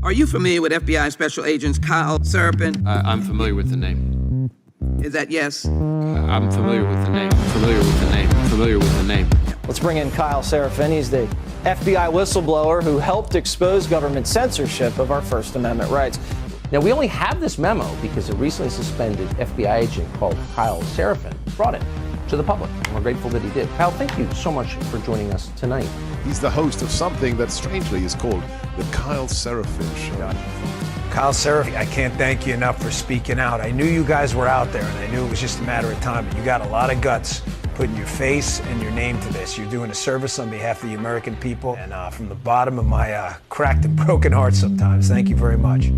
Are you familiar with FBI Special Agents Kyle Seraphin? I'm familiar with the name. Is that yes? I'm familiar with the name. Let's bring in Kyle Seraphin. He's the FBI whistleblower who helped expose government censorship of our First Amendment rights. Now, we only have this memo because a recently suspended FBI agent called Kyle Seraphin brought it to the public, and we're grateful that he did. Kyle, thank you so much for joining us tonight. He's the host of something that strangely is called the Kyle Seraphin Show. Kyle Seraphin, I can't thank you enough for speaking out. I knew you guys were out there, and I knew it was just a matter of time, but you got a lot of guts putting your face and your name to this. You're doing a service on behalf of the American people, and from the bottom of my cracked and broken heart sometimes, thank you very much.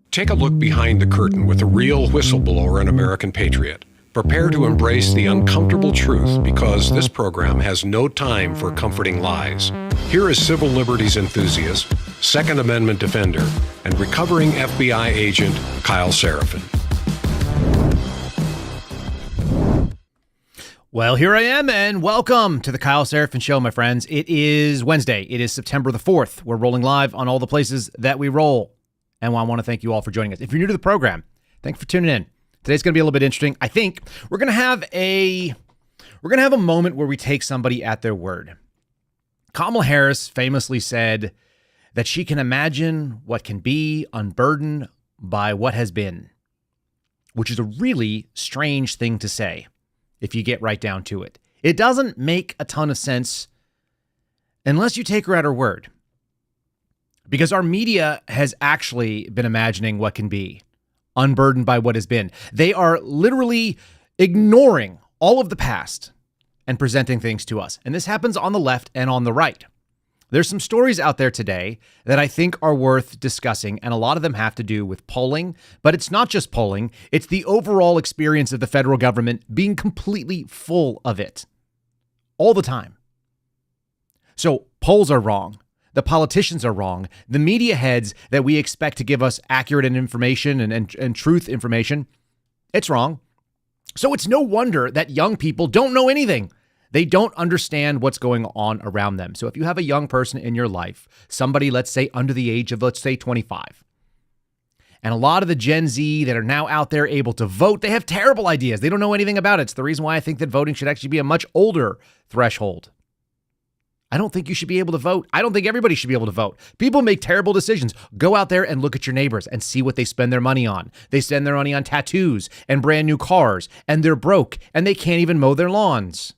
Take a look behind the curtain with a real whistleblower and American patriot. Prepare to embrace the uncomfortable truth because this program has no time for comforting lies. Here is civil liberties enthusiast, Second Amendment defender, and recovering FBI agent Kyle Seraphin. Well, here I am, and welcome to the Kyle Seraphin Show, my friends. It is Wednesday. It is September the 4th. We're rolling live on all the places that we roll. And I want to thank you all for joining us. If you're new to the program, thanks for tuning in. Today's going to be a little bit interesting. I think we're going to have a moment where we take somebody at their word. Kamala Harris famously said that she can imagine what can be unburdened by what has been, which is a really strange thing to say if you get right down to it. It doesn't make a ton of sense unless you take her at her word, because our media has actually been imagining what can be unburdened by what has been. They are literally ignoring all of the past and presenting things to us. And this happens on the left and on the right. There's some stories out there today that I think are worth discussing, and a lot of them have to do with polling, but it's not just polling. It's the overall experience of the federal government being completely full of it all the time. So polls are wrong. The politicians are wrong. The media heads that we expect to give us accurate information and truth information, it's wrong. So it's no wonder that young people don't know anything. They don't understand what's going on around them. So if you have a young person in your life, somebody, let's say under the age of, let's say 25, and a lot of the Gen Z that are now out there able to vote, they have terrible ideas. They don't know anything about it. It's the reason why I think that voting should actually be a much older threshold. I don't think you should be able to vote. I don't think everybody should be able to vote. People make terrible decisions. Go out there and look at your neighbors and see what they spend their money on. They spend their money on tattoos and brand new cars, and they're broke, and they can't even mow their lawns.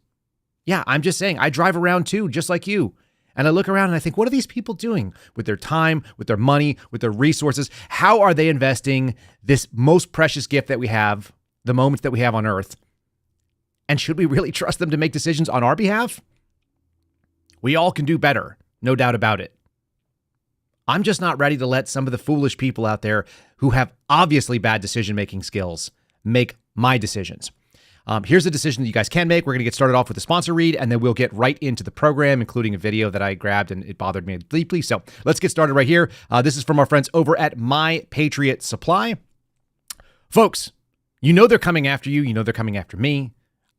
Yeah, I'm just saying, I drive around too, just like you. And I look around and I think, what are these people doing with their time, with their money, with their resources? How are they investing this most precious gift that we have, the moments that we have on earth? And should we really trust them to make decisions on our behalf? We all can do better, no doubt about it. I'm just not ready to let some of the foolish people out there who have obviously bad decision-making skills make my decisions. Here's a decision that you guys can make. We're going to get started off with a sponsor read, and then we'll get right into the program, including a video that I grabbed, and it bothered me deeply. So let's get started right here. This is from our friends over at My Patriot Supply. Folks, you know they're coming after you. You know they're coming after me.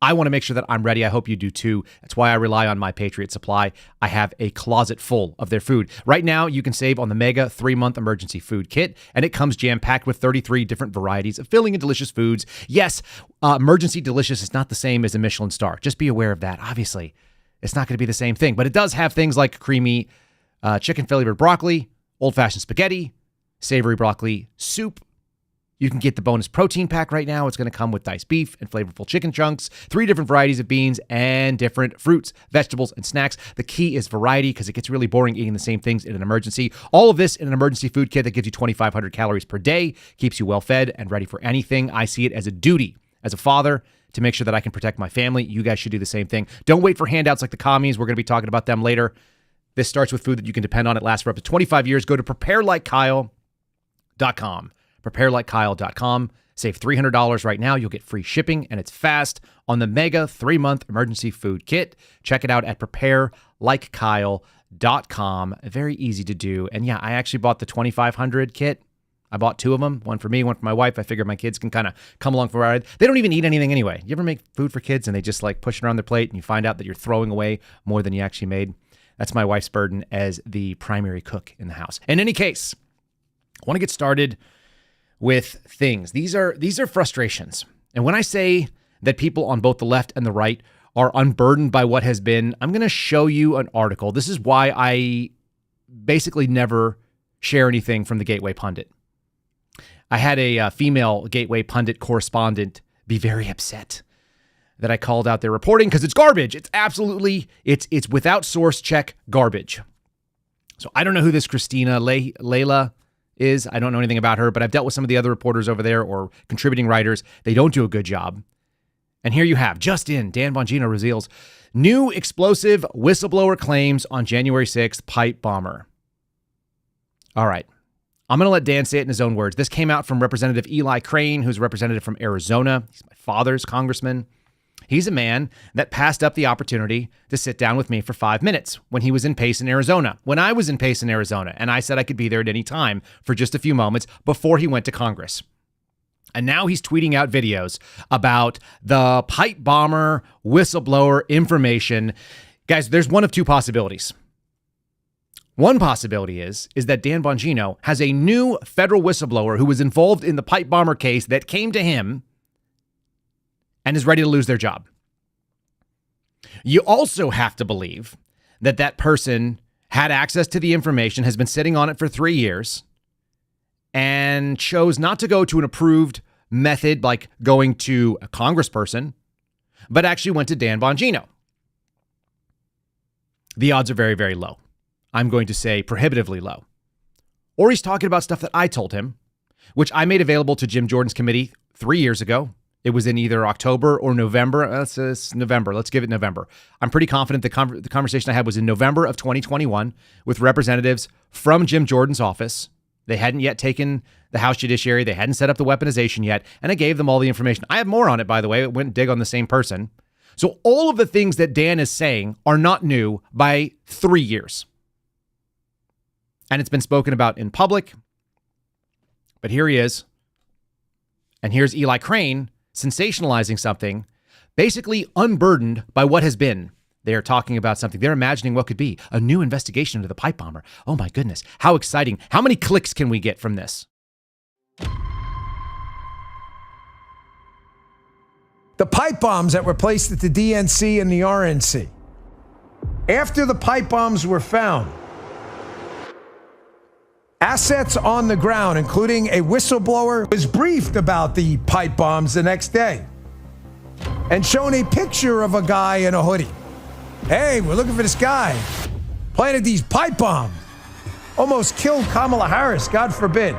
I want to make sure that I'm ready. I hope you do too. That's why I rely on My Patriot Supply. I have a closet full of their food. Right now, you can save on the Mega 3-month emergency food kit, and it comes jam-packed with 33 different varieties of filling and delicious foods. Yes, emergency delicious is not the same as a Michelin star. Just be aware of that. Obviously, it's not going to be the same thing, but it does have things like creamy chicken flavored broccoli, old-fashioned spaghetti, savory broccoli soup. You can get the bonus protein pack right now. It's going to come with diced beef and flavorful chicken chunks, 3 different varieties of beans, and different fruits, vegetables, and snacks. The key is variety, because it gets really boring eating the same things in an emergency. All of this in an emergency food kit that gives you 2,500 calories per day, keeps you well fed and ready for anything. I see it as a duty as a father to make sure that I can protect my family. You guys should do the same thing. Don't wait for handouts like the commies. We're going to be talking about them later. This starts with food that you can depend on. It lasts for up to 25 years. Go to preparelikekyle.com. preparelikekyle.com. Save $300 right now. You'll get free shipping, and it's fast on the Mega 3-month emergency food kit. Check it out at preparelikekyle.com. Very easy to do. And yeah, I actually bought the 2,500 kit. I bought 2 of them, one for me, one for my wife. I figure my kids can kind of come along for a ride. They don't even eat anything anyway. You ever make food for kids and they just like push it around their plate and you find out that you're throwing away more than you actually made? That's my wife's burden as the primary cook in the house. In any case, I want to get started with things. These are frustrations. And when I say that people on both the left and the right are unburdened by what has been, I'm going to show you an article. This is why I basically never share anything from the Gateway Pundit. I had a female Gateway Pundit correspondent be very upset that I called out their reporting because it's garbage. It's absolutely, it's without source check garbage. So I don't know who this Christina Layla is. I don't know anything about her, but I've dealt with some of the other reporters over there or contributing writers. They don't do a good job. And here you have, just in, Dan Bongino reveals new explosive whistleblower claims on January 6th pipe bomber. All right. I'm going to let Dan say it in his own words. This came out from Representative Eli Crane, who's a representative from Arizona. He's my father's congressman. He's a man that passed up the opportunity to sit down with me for 5 minutes when he was in Payson, Arizona, when I was in Payson, Arizona, and I said I could be there at any time for just a few moments before he went to Congress. And now he's tweeting out videos about the pipe bomber whistleblower information. Guys, there's one of two possibilities. One possibility is that Dan Bongino has a new federal whistleblower who was involved in the pipe bomber case that came to him and is ready to lose their job. You also have to believe that that person had access to the information, has been sitting on it for 3 years, and chose not to go to an approved method like going to a congressperson, but actually went to Dan Bongino. The odds are very, very low. I'm going to say prohibitively low. Or he's talking about stuff that I told him, which I made available to Jim Jordan's committee 3 years ago. It was in either October or November. It's November. Let's give it November. I'm pretty confident the conversation I had was in November of 2021 with representatives from Jim Jordan's office. They hadn't yet taken the House Judiciary. They hadn't set up the weaponization yet. And I gave them all the information. I have more on it, by the way. It went and dig on the same person. So all of the things that Dan is saying are not new by 3 years. And it's been spoken about in public. But here he is. And here's Eli Crane sensationalizing something, basically unburdened by what has been. They are talking about something. They're imagining what could be a new investigation into the pipe bomber. Oh my goodness. How exciting. How many clicks can we get from this? The pipe bombs that were placed at the DNC and the RNC. After the pipe bombs were found, assets on the ground, including a whistleblower, was briefed about the pipe bombs the next day and shown a picture of a guy in a hoodie. Hey, we're looking for this guy. Planted these pipe bombs. Almost killed Kamala Harris, God forbid.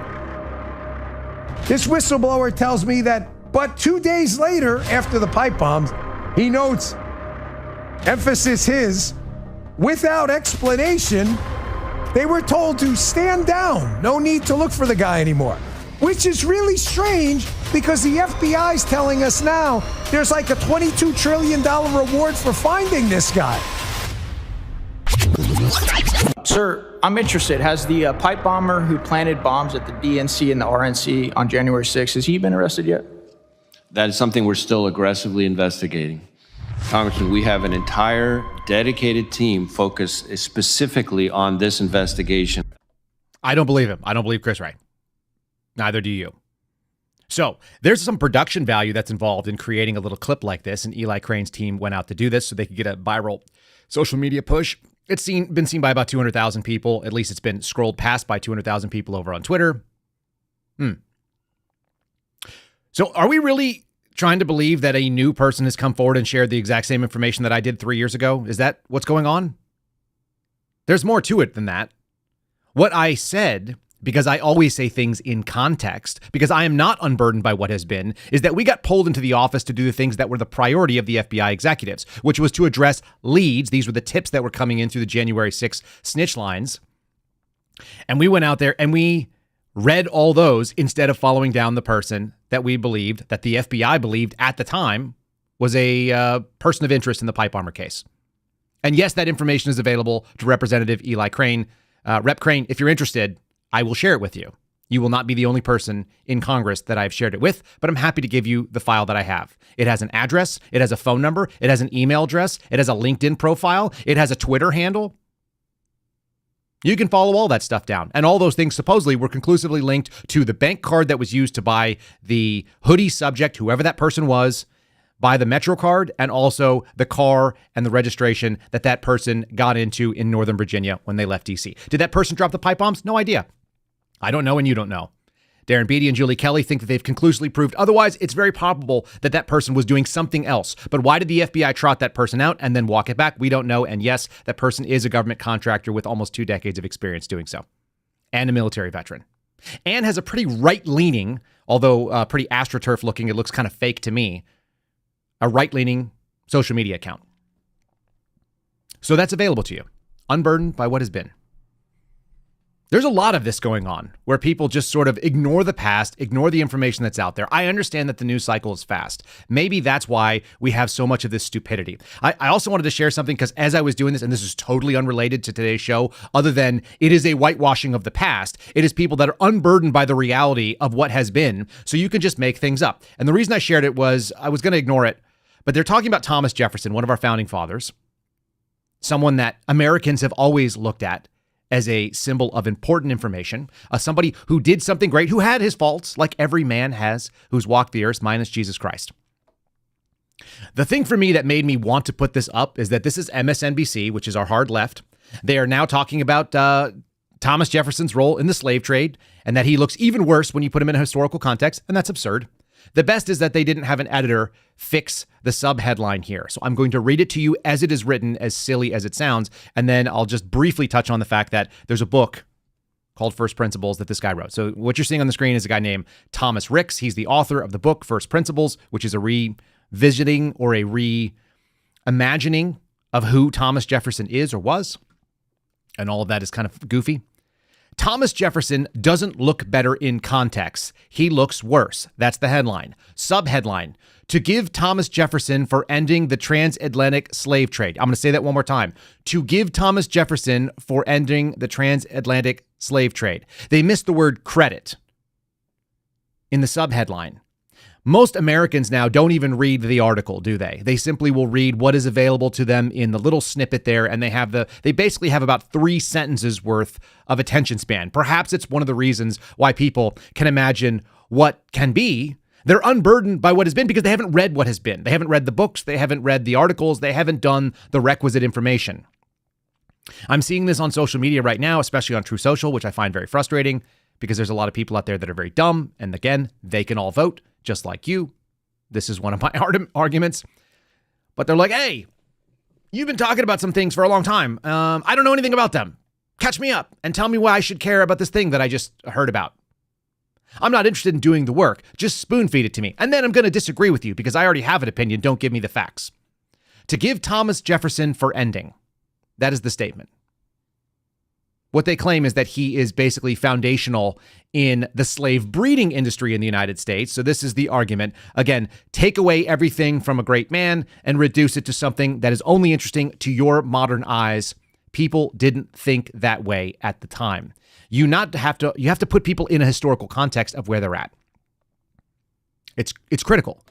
This whistleblower tells me that, but 2 days later, after the pipe bombs, he notes, emphasis his, without explanation, they were told to stand down. No need to look for the guy anymore. Which is really strange because the FBI's telling us now there's like a $22 trillion reward for finding this guy. Sir, I'm interested. Has the pipe bomber who planted bombs at the DNC and the RNC on January 6th, has he been arrested yet? That is something we're still aggressively investigating. Congressman, we have an entire dedicated team focused specifically on this investigation. I don't believe him. I don't believe Chris Wray. Neither do you. So there's some production value that's involved in creating a little clip like this, and Eli Crane's team went out to do this so they could get a viral social media push. It's been seen by about 200,000 people. At least it's been scrolled past by 200,000 people over on Twitter. So are we really trying to believe that a new person has come forward and shared the exact same information that I did 3 years ago? Is that what's going on? There's more to it than that. What I said, because I always say things in context, because I am not unburdened by what has been, is that we got pulled into the office to do the things that were the priority of the FBI executives, which was to address leads. These were the tips that were coming in through the January 6th snitch lines. And we went out there and we read all those instead of following down the person that we believed, that the FBI believed at the time was a person of interest in the pipe bomber case. And yes, that information is available to Representative Eli Crane. Rep Crane, if you're interested, I will share it with you. You will not be the only person in Congress that I've shared it with, but I'm happy to give you the file that I have. It has an address, it has a phone number, it has an email address, it has a LinkedIn profile, it has a Twitter handle. You can follow all that stuff down. And all those things supposedly were conclusively linked to the bank card that was used to buy the hoodie subject, whoever that person was, buy the Metro card, and also the car and the registration that that person got into in Northern Virginia when they left D.C. Did that person drop the pipe bombs? No idea. I don't know, and you don't know. Darren Beatty and Julie Kelly think that they've conclusively proved otherwise. It's very probable that that person was doing something else. But why did the FBI trot that person out and then walk it back? We don't know. And yes, that person is a government contractor with almost 2 decades of experience doing so, and a military veteran, and has a pretty right-leaning, although pretty AstroTurf looking, it looks kind of fake to me, a right-leaning social media account. So that's available to you, unburdened by what has been. There's a lot of this going on where people just sort of ignore the past, ignore the information that's out there. I understand that the news cycle is fast. Maybe that's why we have so much of this stupidity. I also wanted to share something because as I was doing this, and this is totally unrelated to today's show, other than it is a whitewashing of the past, it is people that are unburdened by the reality of what has been, so you can just make things up. And the reason I shared it was I was going to ignore it, but they're talking about Thomas Jefferson, one of our founding fathers, someone that Americans have always looked at as a symbol of important information, somebody who did something great, who had his faults, like every man has, who's walked the earth, minus Jesus Christ. The thing for me that made me want to put this up is that this is MSNBC, which is our hard left. They are now talking about Thomas Jefferson's role in the slave trade, and that he looks even worse when you put him in a historical context, and that's absurd. The best is that they didn't have an editor fix the subheadline here. So I'm going to read it to you as it is written, as silly as it sounds, and then I'll just briefly touch on the fact that there's a book called First Principles that this guy wrote. So what you're seeing on the screen is a guy named Thomas Ricks. He's the author of the book First Principles, which is a revisiting or a reimagining of who Thomas Jefferson is or was. And all of that is kind of goofy. Thomas Jefferson doesn't look better in context. He looks worse. That's the headline. Subheadline: to give Thomas Jefferson for ending the transatlantic slave trade. I'm going to say that one more time. To give Thomas Jefferson for ending the transatlantic slave trade. They missed the word credit in the subheadline. Most Americans now don't even read the article, do they? They simply will read what is available to them in the little snippet there, and they basically have about 3 sentences worth of attention span. Perhaps it's one of the reasons why people can imagine what can be. They're unburdened by what has been because they haven't read what has been. They haven't read the books. They haven't read the articles. They haven't done the requisite information. I'm seeing this on social media right now, especially on True Social, which I find very frustrating because there's a lot of people out there that are very dumb. And again, they can all vote just like you. This is one of my arguments. But they're like, hey, you've been talking about some things for a long time. I don't know anything about them. Catch me up and tell me why I should care about this thing that I just heard about. I'm not interested in doing the work. Just spoon feed it to me. And then I'm going to disagree with you because I already have an opinion. Don't give me the facts. To give Thomas Jefferson for ending. That is the statement. What they claim is that he is basically foundational in the slave breeding industry in the United States. So this is the argument. Again, take away everything from a great man and reduce it to something that is only interesting to your modern eyes. People didn't think that way at the time. You have to put people in a historical context of where they're at. It's critical.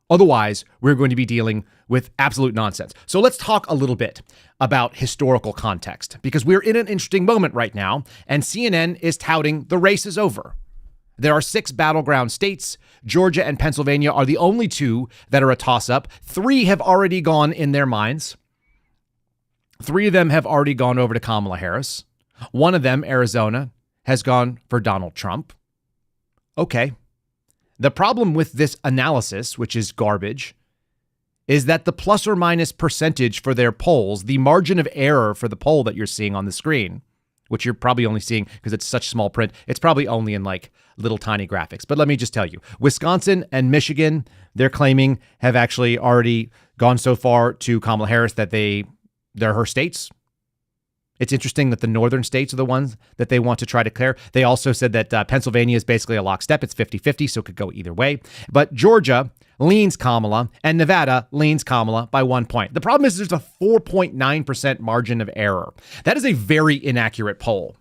Otherwise, we're going to be dealing with absolute nonsense. So let's talk a little bit about historical context, because we're in an interesting moment right now, and CNN is touting the race is over. There are 6 battleground states. Georgia and Pennsylvania are the only 2 that are a toss-up. 3 have already gone in their minds. 3 of them have already gone over to Kamala Harris. One of them, Arizona, has gone for Donald Trump. Okay. The problem with this analysis, which is garbage, is that the plus or minus percentage for their polls, the margin of error for the poll that you're seeing on the screen, which you're probably only seeing because it's such small print, it's probably only in like little tiny graphics. But let me just tell you, Wisconsin and Michigan, they're claiming have actually already gone so far to Kamala Harris that they're her states. It's interesting that the northern states are the ones that they want to try to clear. They also said that Pennsylvania is basically a lockstep. It's 50-50, so it could go either way. But Georgia leans Kamala, and Nevada leans Kamala by 1 point. The problem is there's a 4.9% margin of error. That is a very inaccurate poll.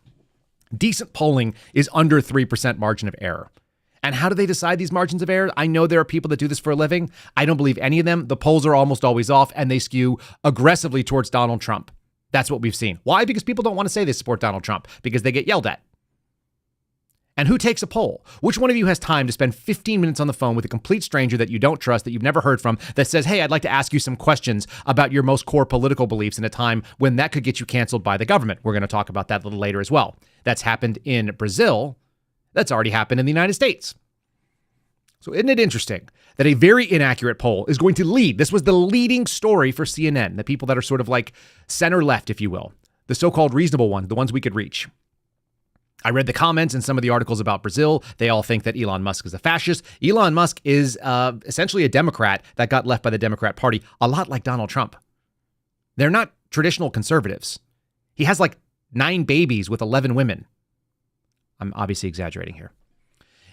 Decent polling is under 3% margin of error. And how do they decide these margins of error? I know there are people that do this for a living. I don't believe any of them. The polls are almost always off, and they skew aggressively towards Donald Trump. That's what we've seen. Why? Because people don't want to say they support Donald Trump because they get yelled at. And who takes a poll? Which one of you has time to spend 15 minutes on the phone with a complete stranger that you don't trust, that you've never heard from, that says, hey, I'd like to ask you some questions about your most core political beliefs in a time when that could get you canceled by the government? We're going to talk about that a little later as well. That's happened in Brazil. That's already happened in the United States. So isn't it interesting that a very inaccurate poll is going to lead? This was the leading story for CNN, the people that are sort of like center left, if you will, the so-called reasonable ones, the ones we could reach. I read the comments in some of the articles about Brazil. They all think that Elon Musk is a fascist. Elon Musk is essentially a Democrat that got left by the Democrat Party, a lot like Donald Trump. They're not traditional conservatives. He has like 9 babies with 11 women. I'm obviously exaggerating here.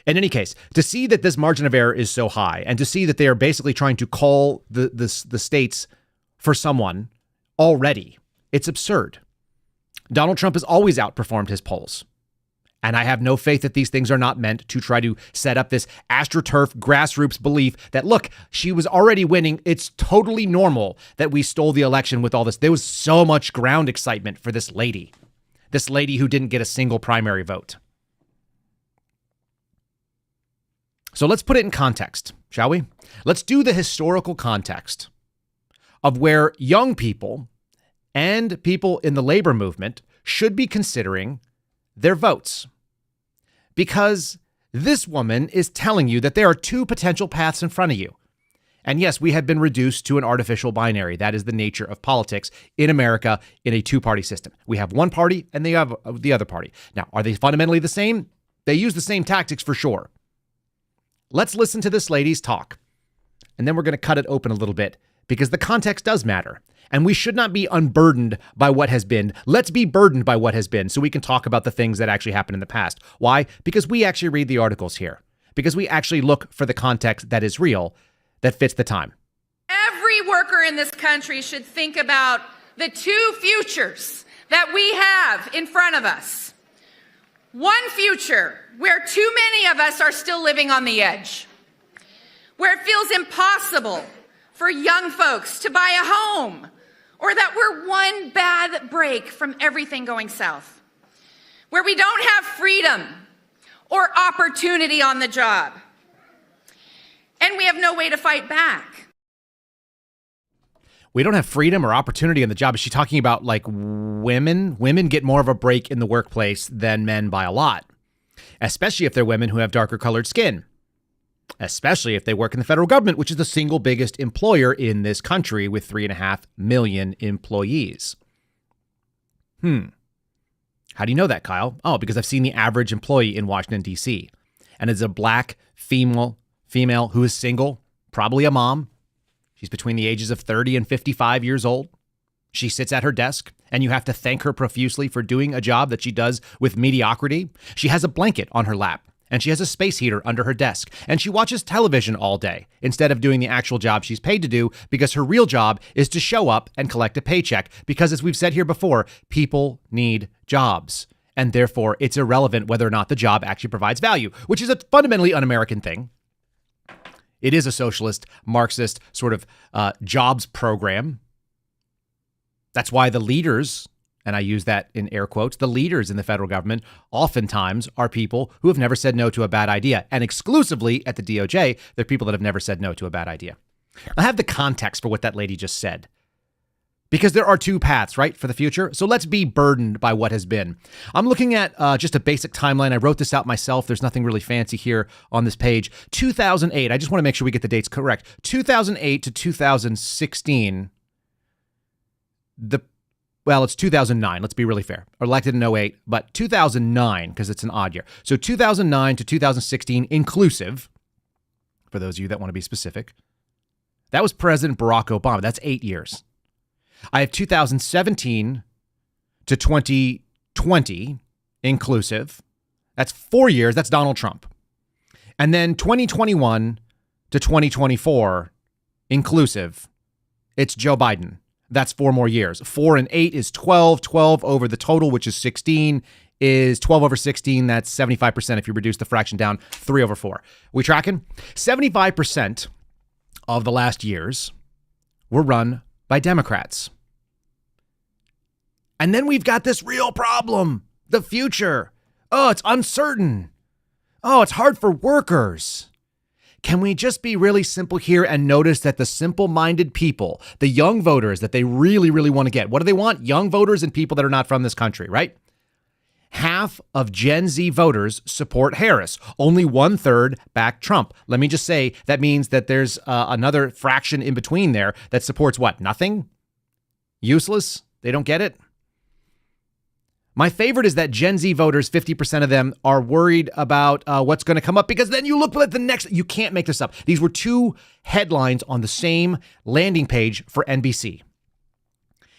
In any case, to see that this margin of error is so high and to see that they are basically trying to call the states for someone already, it's absurd. Donald Trump has always outperformed his polls. And I have no faith that these things are not meant to try to set up this astroturf grassroots belief that, look, she was already winning. It's totally normal that we stole the election with all this. There was so much ground excitement for this lady who didn't get a single primary vote. So let's put it in context, shall we? Let's do the historical context of where young people and people in the labor movement should be considering their votes. Because this woman is telling you that there are 2 potential paths in front of you. And yes, we have been reduced to an artificial binary. That is the nature of politics in America in a 2-party system. We have one party and they have the other party. Now, are they fundamentally the same? They use the same tactics for sure. Let's listen to this lady's talk. And then we're going to cut it open a little bit because the context does matter. And we should not be unburdened by what has been. Let's be burdened by what has been so we can talk about the things that actually happened in the past. Why? Because we actually read the articles here. Because we actually look for the context that is real, that fits the time. Every worker in this country should think about the 2 futures that we have in front of us. One future where too many of us are still living on the edge, where it feels impossible for young folks to buy a home, or that we're one bad break from everything going south, where we don't have freedom or opportunity on the job, and we have no way to fight back. We don't have freedom or opportunity on the job. Is she talking about like women? Women get more of a break in the workplace than men by a lot, especially if they're women who have darker colored skin. Especially if they work in the federal government, which is the single biggest employer in this country with 3.5 million employees. How do you know that, Kyle? Oh, because I've seen the average employee in Washington, D.C. And it's a black female who is single, probably a mom. She's between the ages of 30 and 55 years old. She sits at her desk, and you have to thank her profusely for doing a job that she does with mediocrity. She has a blanket on her lap. And she has a space heater under her desk. And she watches television all day instead of doing the actual job she's paid to do because her real job is to show up and collect a paycheck. Because as we've said here before, people need jobs. And therefore, it's irrelevant whether or not the job actually provides value, which is a fundamentally un-American thing. It is a socialist, Marxist sort of jobs program. That's why the leaders, and I use that in air quotes, the leaders in the federal government oftentimes are people who have never said no to a bad idea. And exclusively at the DOJ, they're people that have never said no to a bad idea. I have the context for what that lady just said. Because there are 2 paths, right, for the future. So let's be burdened by what has been. I'm looking at just a basic timeline. I wrote this out myself. There's nothing really fancy here on this page. 2008. I just want to make sure we get the dates correct. 2008 to 2016. It's 2009. Let's be really fair. Elected in 08, but 2009, because it's an odd year. So 2009 to 2016 inclusive, for those of you that want to be specific. That was President Barack Obama. That's 8 years. I have 2017 to 2020 inclusive. That's 4 years. That's Donald Trump. And then 2021 to 2024 inclusive. It's Joe Biden. That's 4 more years. 4 and 8 is 12. 12 over the total, which is 16, is 12 over 16. That's 75% if you reduce the fraction down. 3 over 4. We tracking? 75% of the last years were run by Democrats. And then we've got this real problem, the future. Oh, it's uncertain. Oh, it's hard for workers. Can we just be really simple here and notice that the simple-minded people, the young voters that they really, really want to get, what do they want? Young voters and people that are not from this country, right? Half of Gen Z voters support Harris. Only 1/3 back Trump. Let me just say that means that there's another fraction in between there that supports what? Nothing? Useless? They don't get it? My favorite is that Gen Z voters, 50% of them are worried about what's going to come up, because then you look at the next, you can't make this up. These were two headlines on the same landing page for NBC.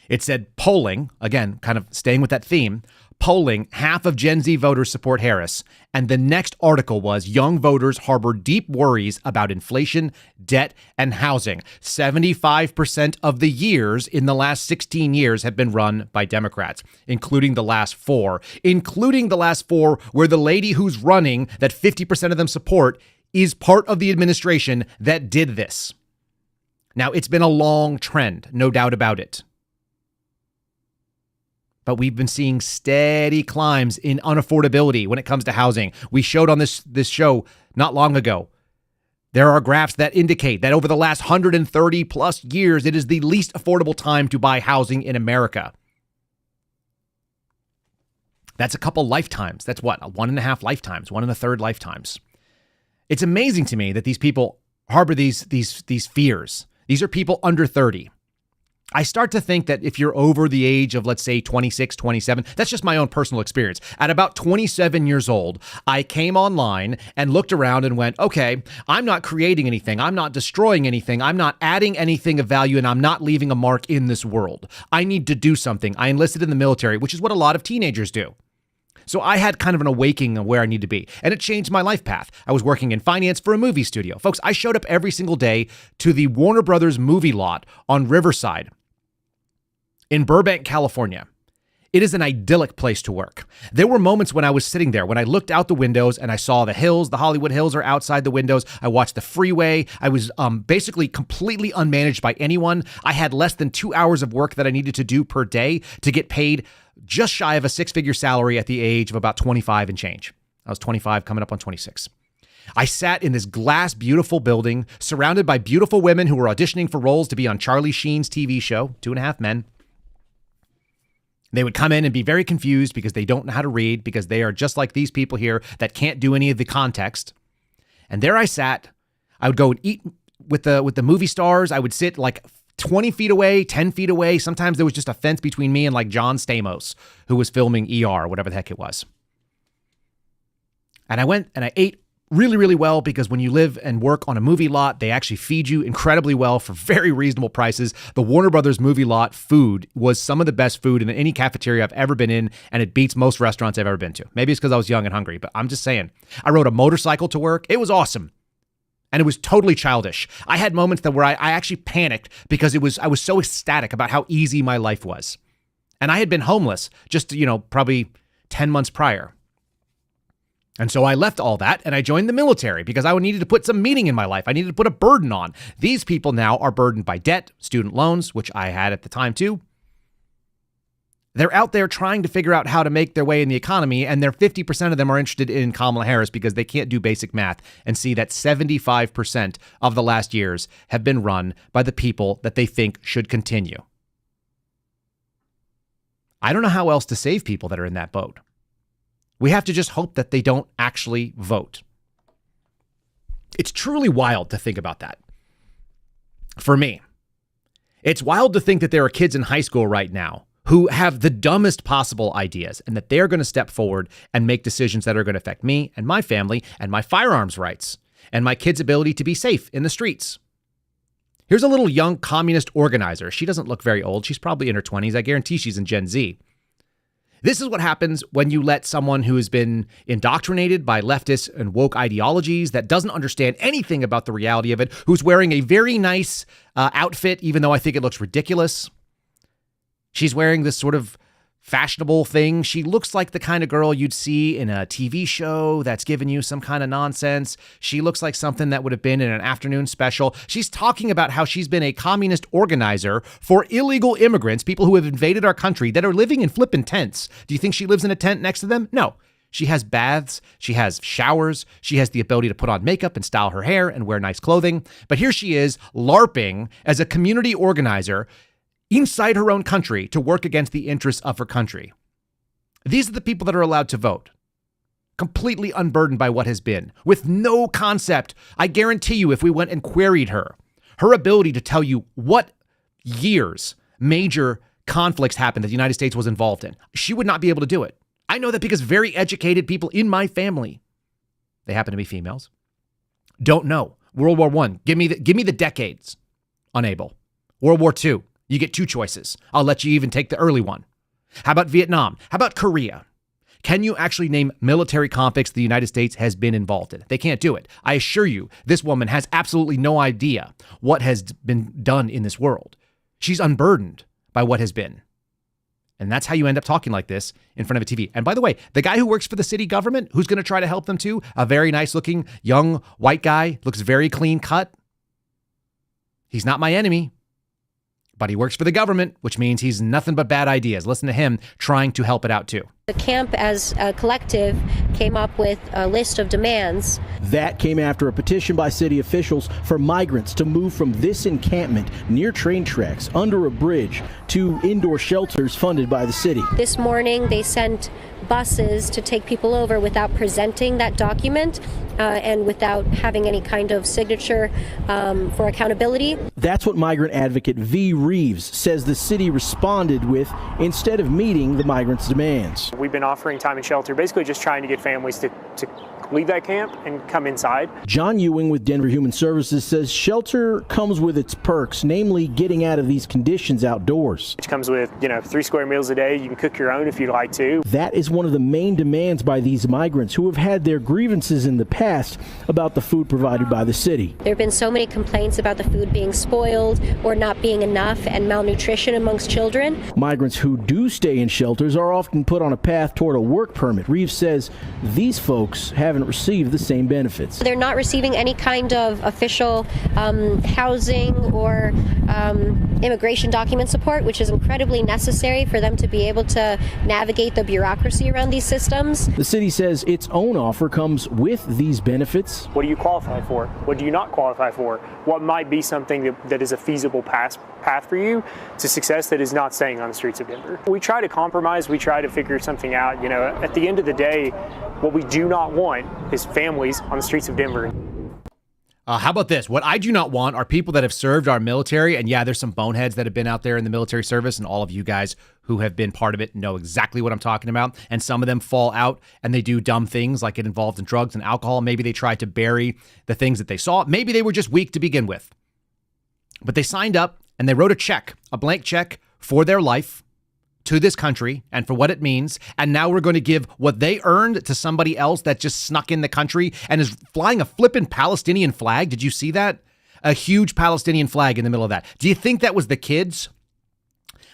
It said polling, again, kind of staying with that theme, polling, half of Gen Z voters support Harris. And the next article was young voters harbor deep worries about inflation, debt, and housing. 75% of the years in the last 16 years have been run by Democrats, including the last four where the lady who's running that 50% of them support is part of the administration that did this. Now, it's been a long trend, no doubt about it. But we've been seeing steady climbs in unaffordability when it comes to housing. We showed on this show not long ago. There are graphs that indicate that over the last 130 plus years, it is the least affordable time to buy housing in America. That's a couple lifetimes. That's what, 1.5 lifetimes, 1 1/3 lifetimes. It's amazing to me that these people harbor these fears. These are people under 30. I start to think that if you're over the age of, let's say, 26, 27, that's just my own personal experience. At about 27 years old, I came online and looked around and went, okay, I'm not creating anything. I'm not destroying anything. I'm not adding anything of value, and I'm not leaving a mark in this world. I need to do something. I enlisted in the military, which is what a lot of teenagers do. So I had kind of an awakening of where I need to be, and it changed my life path. I was working in finance for a movie studio. Folks, I showed up every single day to the Warner Brothers movie lot on Riverside in Burbank, California. It is an idyllic place to work. There were moments when I was sitting there, when I looked out the windows and I saw the hills, the Hollywood Hills are outside the windows. I watched the freeway. I was basically completely unmanaged by anyone. I had less than 2 hours of work that I needed to do per day to get paid just shy of a 6-figure salary at the age of about 25 and change. I was 25, coming up on 26. I sat in this glass, beautiful building, surrounded by beautiful women who were auditioning for roles to be on Charlie Sheen's TV show, 2.5 Men. They would come in and be very confused because they don't know how to read, because they are just like these people here that can't do any of the context. And there I sat. I would go and eat with the movie stars. I would sit like 20 feet away, 10 feet away. Sometimes there was just a fence between me and like John Stamos, who was filming ER, whatever the heck it was. And I went and I ate really, really well, because when you live and work on a movie lot, they actually feed you incredibly well for very reasonable prices. The Warner Brothers movie lot food was some of the best food in any cafeteria I've ever been in, and it beats most restaurants I've ever been to. Maybe it's because I was young and hungry, but I'm just saying. I rode a motorcycle to work. It was awesome. And it was totally childish. I had moments that where I actually panicked because I was so ecstatic about how easy my life was. And I had been homeless just, probably 10 months prior. And so I left all that and I joined the military because I needed to put some meaning in my life. I needed to put a burden on. These people now are burdened by debt, student loans, which I had at the time too. They're out there trying to figure out how to make their way in the economy, and 50% of them are interested in Kamala Harris because they can't do basic math and see that 75% of the last years have been run by the people that they think should continue. I don't know how else to save people that are in that boat. We have to just hope that they don't actually vote. It's truly wild to think about that. For me, it's wild to think that there are kids in high school right now who have the dumbest possible ideas, and that they're going to step forward and make decisions that are going to affect me and my family and my firearms rights and my kids' ability to be safe in the streets. Here's a little young communist organizer. She doesn't look very old. She's probably in her 20s. I guarantee she's in Gen Z. This is what happens when you let someone who has been indoctrinated by leftist and woke ideologies, that doesn't understand anything about the reality of it, who's wearing a very nice outfit, even though I think it looks ridiculous. She's wearing this sort of fashionable thing. She looks like the kind of girl you'd see in a TV show that's giving you some kind of nonsense. She looks like something that would have been in an afternoon special. She's talking about how she's been a communist organizer for illegal immigrants, people who have invaded our country that are living in flippin' tents. Do you think she lives in a tent next to them? No. She has baths, she has showers, she has the ability to put on makeup and style her hair and wear nice clothing. But here she is LARPing as a community organizer inside her own country to work against the interests of her country. These are the people that are allowed to vote, completely unburdened by what has been, with no concept. I guarantee you, if we went and queried her ability to tell you what years major conflicts happened that the United States was involved in, she would not be able to do it. I know that because very educated people in my family, they happen to be females, don't know. World War I, give me the decades. Unable. World War II, you get two choices. I'll let you even take the early one. How about Vietnam? How about Korea? Can you actually name military conflicts the United States has been involved in? They can't do it. I assure you, this woman has absolutely no idea what has been done in this world. She's unburdened by what has been. And that's how you end up talking like this in front of a TV. And by the way, the guy who works for the city government, who's going to try to help them too, a very nice looking young white guy, looks very clean cut. He's not my enemy, but he works for the government, which means he's nothing but bad ideas. Listen to him trying to help it out too. The camp as a collective came up with a list of demands. That came after a petition by city officials for migrants to move from this encampment near train tracks under a bridge to indoor shelters funded by the city. This morning they sent buses to take people over without presenting that document and without having any kind of signature for accountability. That's what migrant advocate V. Reeves says the city responded with instead of meeting the migrants' demands. We've been offering time and shelter, basically just trying to get families to leave that camp and come inside. John Ewing with Denver Human Services says shelter comes with its perks, namely getting out of these conditions outdoors. Which comes with, 3 square meals a day. You can cook your own if you'd like to. That is one of the main demands by these migrants who have had their grievances in the past about the food provided by the city. There have been so many complaints about the food being spoiled or not being enough and malnutrition amongst children. Migrants who do stay in shelters are often put on a path toward a work permit. Reeves says these folks haven't received the same benefits. They're not receiving any kind of official housing or immigration document support, which is incredibly necessary for them to be able to navigate the bureaucracy around these systems. The city says its own offer comes with these benefits. What do you qualify for? What do you not qualify for? What might be something that is a feasible path for you to success that is not staying on the streets of Denver? We try to compromise. We try to figure something out. At the end of the day, what we do not want is families on the streets of Denver. How about this? What I do not want are people that have served our military. And yeah, there's some boneheads that have been out there in the military service. And all of you guys who have been part of it know exactly what I'm talking about. And some of them fall out and they do dumb things like get involved in drugs and alcohol. Maybe they tried to bury the things that they saw. Maybe they were just weak to begin with. But they signed up and they wrote a check, a blank check for their life to this country and for what it means. And now we're going to give what they earned to somebody else that just snuck in the country and is flying a flippin' Palestinian flag. Did you see that? A huge Palestinian flag in the middle of that. Do you think that was the kids,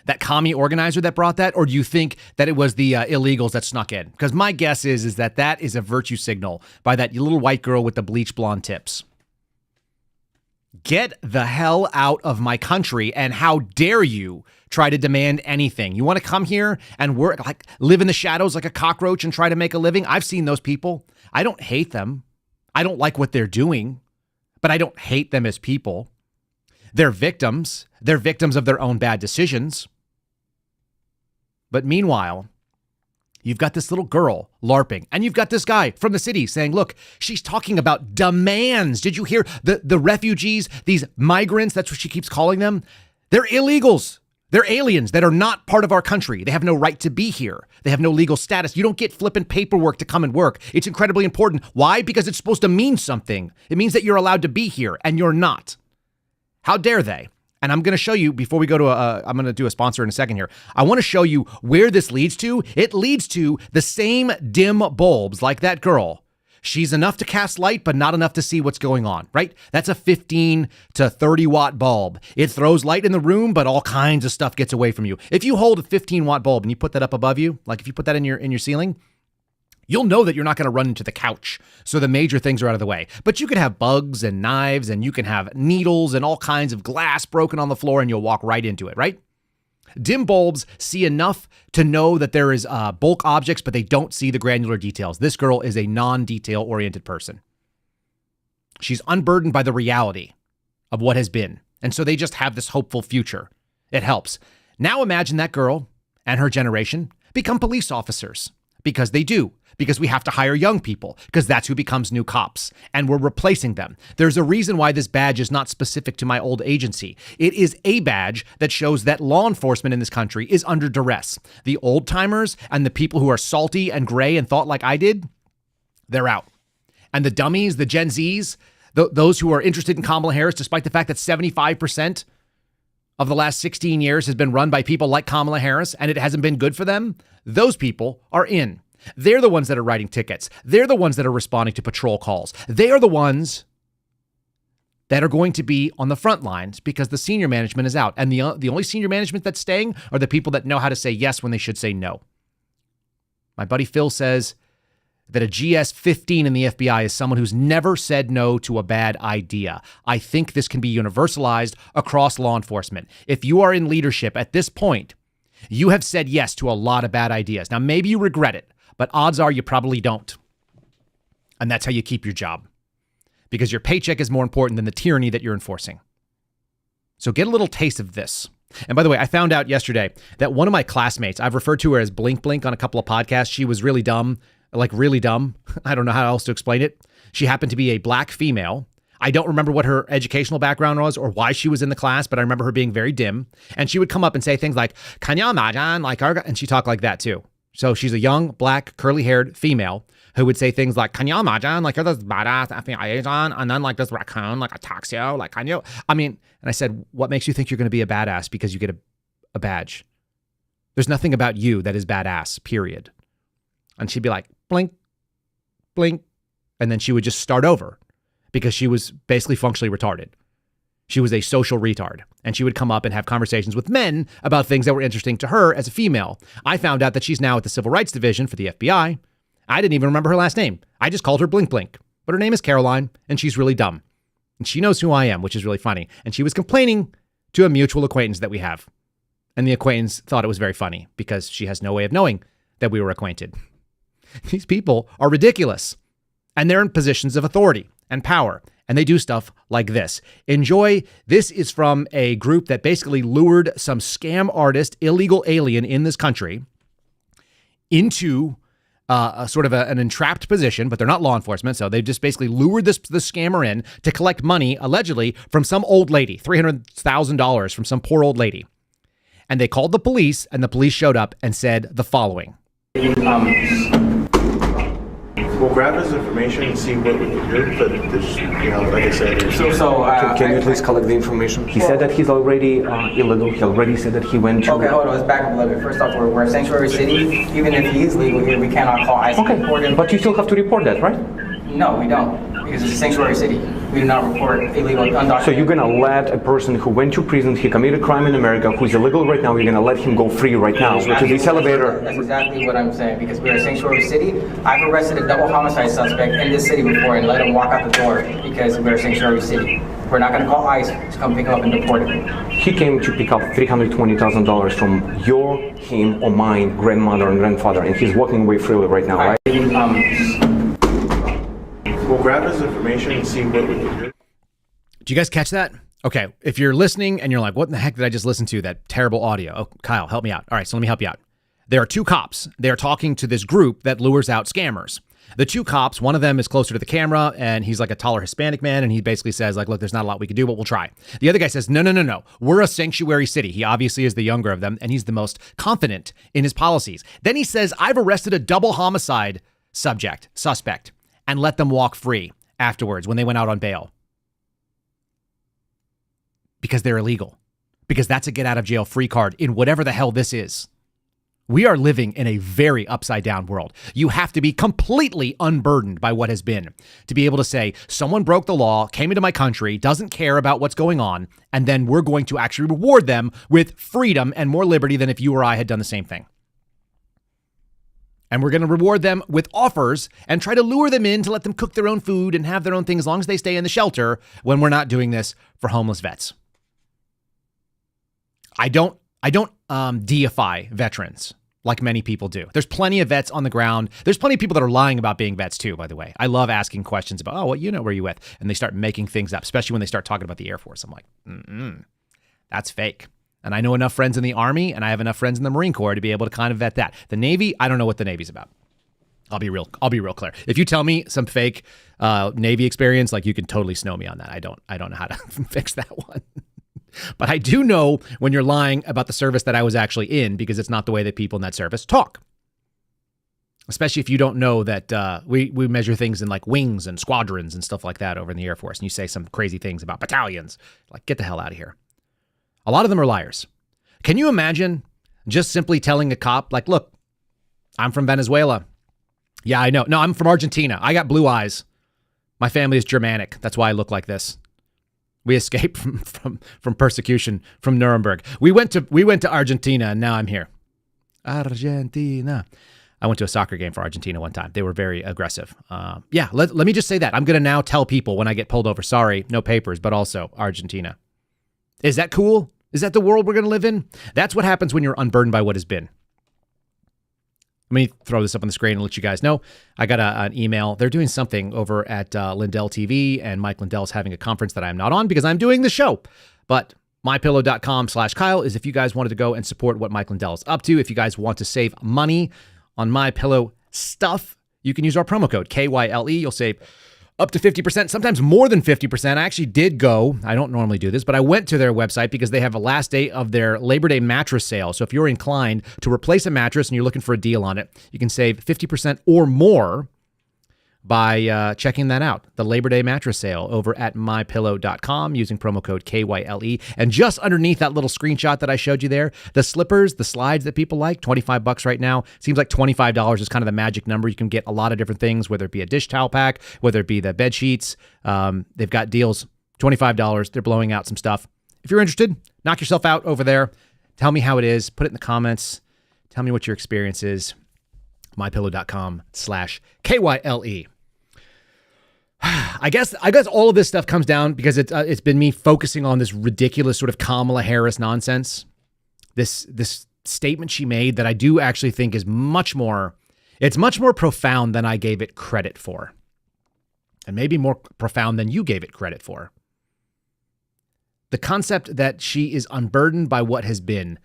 that commie organizer that brought that? Or do you think that it was the illegals that snuck in? Because my guess is that is a virtue signal by that little white girl with the bleach blonde tips. Get the hell out of my country, and how dare you try to demand anything? You want to come here and work, like live in the shadows like a cockroach and try to make a living? I've seen those people. I don't hate them. I don't like what they're doing, but I don't hate them as people. They're victims. They're victims of their own bad decisions. But meanwhile, you've got this little girl LARPing, and you've got this guy from the city saying, look, she's talking about demands. Did you hear the refugees, these migrants? That's what she keeps calling them. They're illegals. They're aliens that are not part of our country. They have no right to be here. They have no legal status. You don't get flippant paperwork to come and work. It's incredibly important. Why? Because it's supposed to mean something. It means that you're allowed to be here, and you're not. How dare they? And I'm going to show you, before we go to I'm going to do a sponsor in a second here. I want to show you where this leads to. It leads to the same dim bulbs like that girl She's enough to cast light, but not enough to see what's going on, right? That's a 15 to 30 watt bulb. It throws light in the room, but all kinds of stuff gets away from you. If you hold a 15 watt bulb and you put that up above you, like if you put that in your ceiling, you'll know that you're not going to run into the couch. So the major things are out of the way. But you can have bugs and knives, and you can have needles and all kinds of glass broken on the floor, and you'll walk right into it, right? Dim bulbs see enough to know that there is bulk objects, but they don't see the granular details. This girl is a non-detail oriented person. She's unburdened by the reality of what has been. And so they just have this hopeful future. It helps. Now imagine that girl and her generation become police officers, because they do. Because we have to hire young people, because that's who becomes new cops, and we're replacing them. There's a reason why this badge is not specific to my old agency. It is a badge that shows that law enforcement in this country is under duress. The old timers and the people who are salty and gray and thought like I did, they're out. And the dummies, the Gen Zs, those who are interested in Kamala Harris, despite the fact that 75% of the last 16 years has been run by people like Kamala Harris, and it hasn't been good for them, those people are in. They're the ones that are writing tickets. They're the ones that are responding to patrol calls. They are the ones that are going to be on the front lines because the senior management is out. And the only senior management that's staying are the people that know how to say yes when they should say no. My buddy Phil says that a GS-15 in the FBI is someone who's never said no to a bad idea. I think this can be universalized across law enforcement. If you are in leadership at this point, you have said yes to a lot of bad ideas. Now, maybe you regret it, but odds are you probably don't. And that's how you keep your job, because your paycheck is more important than the tyranny that you're enforcing. So get a little taste of this. And by the way, I found out yesterday that one of my classmates, I've referred to her as Blink Blink on a couple of podcasts. She was really dumb, like really dumb. I don't know how else to explain it. She happened to be a black female. I don't remember what her educational background was or why she was in the class, but I remember her being very dim. And she would come up and say things like, "Can you imagine?" And she talked like that too. So she's a young, black, curly-haired female who would say things like, "Can you imagine? Like, you're this badass FBI agent, and then like this raccoon, like attacks you. Like, can you?" I mean, and I said, "What makes you think you're going to be a badass because you get a badge? There's nothing about you that is badass, period." And she'd be like, "Blink, blink." And then she would just start over because she was basically functionally retarded. She was a social retard, and she would come up and have conversations with men about things that were interesting to her as a female. I found out that she's now at the Civil Rights Division for the FBI. I didn't even remember her last name. I just called her Blink Blink, but her name is Caroline, and she's really dumb. And she knows who I am, which is really funny. And she was complaining to a mutual acquaintance that we have. And the acquaintance thought it was very funny because she has no way of knowing that we were acquainted. These people are ridiculous, and they're in positions of authority and power. And they do stuff like this. Enjoy. This is from a group that basically lured some scam artist, illegal alien in this country into a sort of an entrapped position, but they're not law enforcement. So they just basically lured the scammer in to collect money, allegedly, from some old lady, $300,000 from some poor old lady. And they called the police, and the police showed up and said the following. We'll grab his information and see what we can do, but there's, like I said, can you please collect the information? He said that he's already illegal. He already said that he went to... Okay, hold on, let's back up a little bit. First off, we're a sanctuary city. Even if he is legal here, we cannot call ICE and report him. But you still have to report that, right? No, we don't, because it's a sanctuary city. We do not report illegal, undocumented. So you're going to let a person who went to prison, he committed a crime in America, who's illegal right now, you're going to let him go free right now to this elevator? That's exactly what I'm saying, because we're a sanctuary city. I've arrested a double homicide suspect in this city before and let him walk out the door because we're a sanctuary city. We're not going to call ICE to come pick him up and deport him. He came to pick up $320,000 from your, him, or mine grandmother and grandfather, and he's walking away freely right now, right? We'll grab his information and see what we can do. Do you guys catch that? Okay, if you're listening and you're like, what in the heck did I just listen to? That terrible audio. Oh, Kyle, help me out. All right, so let me help you out. There are two cops. They're talking to this group that lures out scammers. The two cops, one of them is closer to the camera, and he's like a taller Hispanic man, and he basically says, like, look, there's not a lot we can do, but we'll try. The other guy says, no. We're a sanctuary city. He obviously is the younger of them, and he's the most confident in his policies. Then he says, I've arrested a double homicide suspect, and let them walk free afterwards when they went out on bail. Because they're illegal. Because that's a get out of jail free card in whatever the hell this is. We are living in a very upside down world. You have to be completely unburdened by what has been to be able to say someone broke the law, came into my country, doesn't care about what's going on, and then we're going to actually reward them with freedom and more liberty than if you or I had done the same thing. And we're going to reward them with offers and try to lure them in to let them cook their own food and have their own thing as long as they stay in the shelter when we're not doing this for homeless vets. I don't deify veterans like many people do. There's plenty of vets on the ground. There's plenty of people that are lying about being vets too, by the way. I love asking questions about, what unit were you with? And they start making things up, especially when they start talking about the Air Force. I'm like, that's fake. And I know enough friends in the Army and I have enough friends in the Marine Corps to be able to kind of vet that. The Navy, I don't know what the Navy's about. I'll be real clear. If you tell me some fake Navy experience, like you can totally snow me on that. I don't know how to fix that one. But I do know when you're lying about the service that I was actually in, because it's not the way that people in that service talk. Especially if you don't know that we measure things in like wings and squadrons and stuff like that over in the Air Force. And you say some crazy things about battalions. Like, get the hell out of here. A lot of them are liars. Can you imagine just simply telling a cop, like, look, I'm from Venezuela. Yeah, I know. No, I'm from Argentina. I got blue eyes. My family is Germanic. That's why I look like this. We escaped from persecution from Nuremberg. We went to Argentina, and now I'm here. Argentina. I went to a soccer game for Argentina one time. They were very aggressive. Let me just say that. I'm going to now tell people when I get pulled over, sorry, no papers, but also Argentina. Is that cool? Is that the world we're going to live in? That's what happens when you're unburdened by what has been. Let me throw this up on the screen and let you guys know. I got an email. They're doing something over at Lindell TV, and Mike Lindell's having a conference that I'm not on because I'm doing the show. But mypillow.com/Kyle is if you guys wanted to go and support what Mike Lindell is up to. If you guys want to save money on MyPillow stuff, you can use our promo code KYLE. You'll save up to 50%, sometimes more than 50%. I actually did go. I don't normally do this, but I went to their website because they have a last day of their Labor Day mattress sale. So if you're inclined to replace a mattress and you're looking for a deal on it, you can save 50% or more by checking that out. The Labor Day mattress sale over at mypillow.com using promo code KYLE. And just underneath that little screenshot that I showed you there, the slippers, the slides that people like, $25 right now. Seems like $25 is kind of the magic number. You can get a lot of different things, whether it be a dish towel pack, whether it be the bed sheets. They've got deals, $25. They're blowing out some stuff. If you're interested, knock yourself out over there. Tell me how it is. Put it in the comments. Tell me what your experience is. mypillow.com/KYLE. I guess all of this stuff comes down because it's been me focusing on this ridiculous sort of Kamala Harris nonsense. This statement she made that I do actually think is much more profound than I gave it credit for. And maybe more profound than you gave it credit for. The concept that she is unburdened by what has been.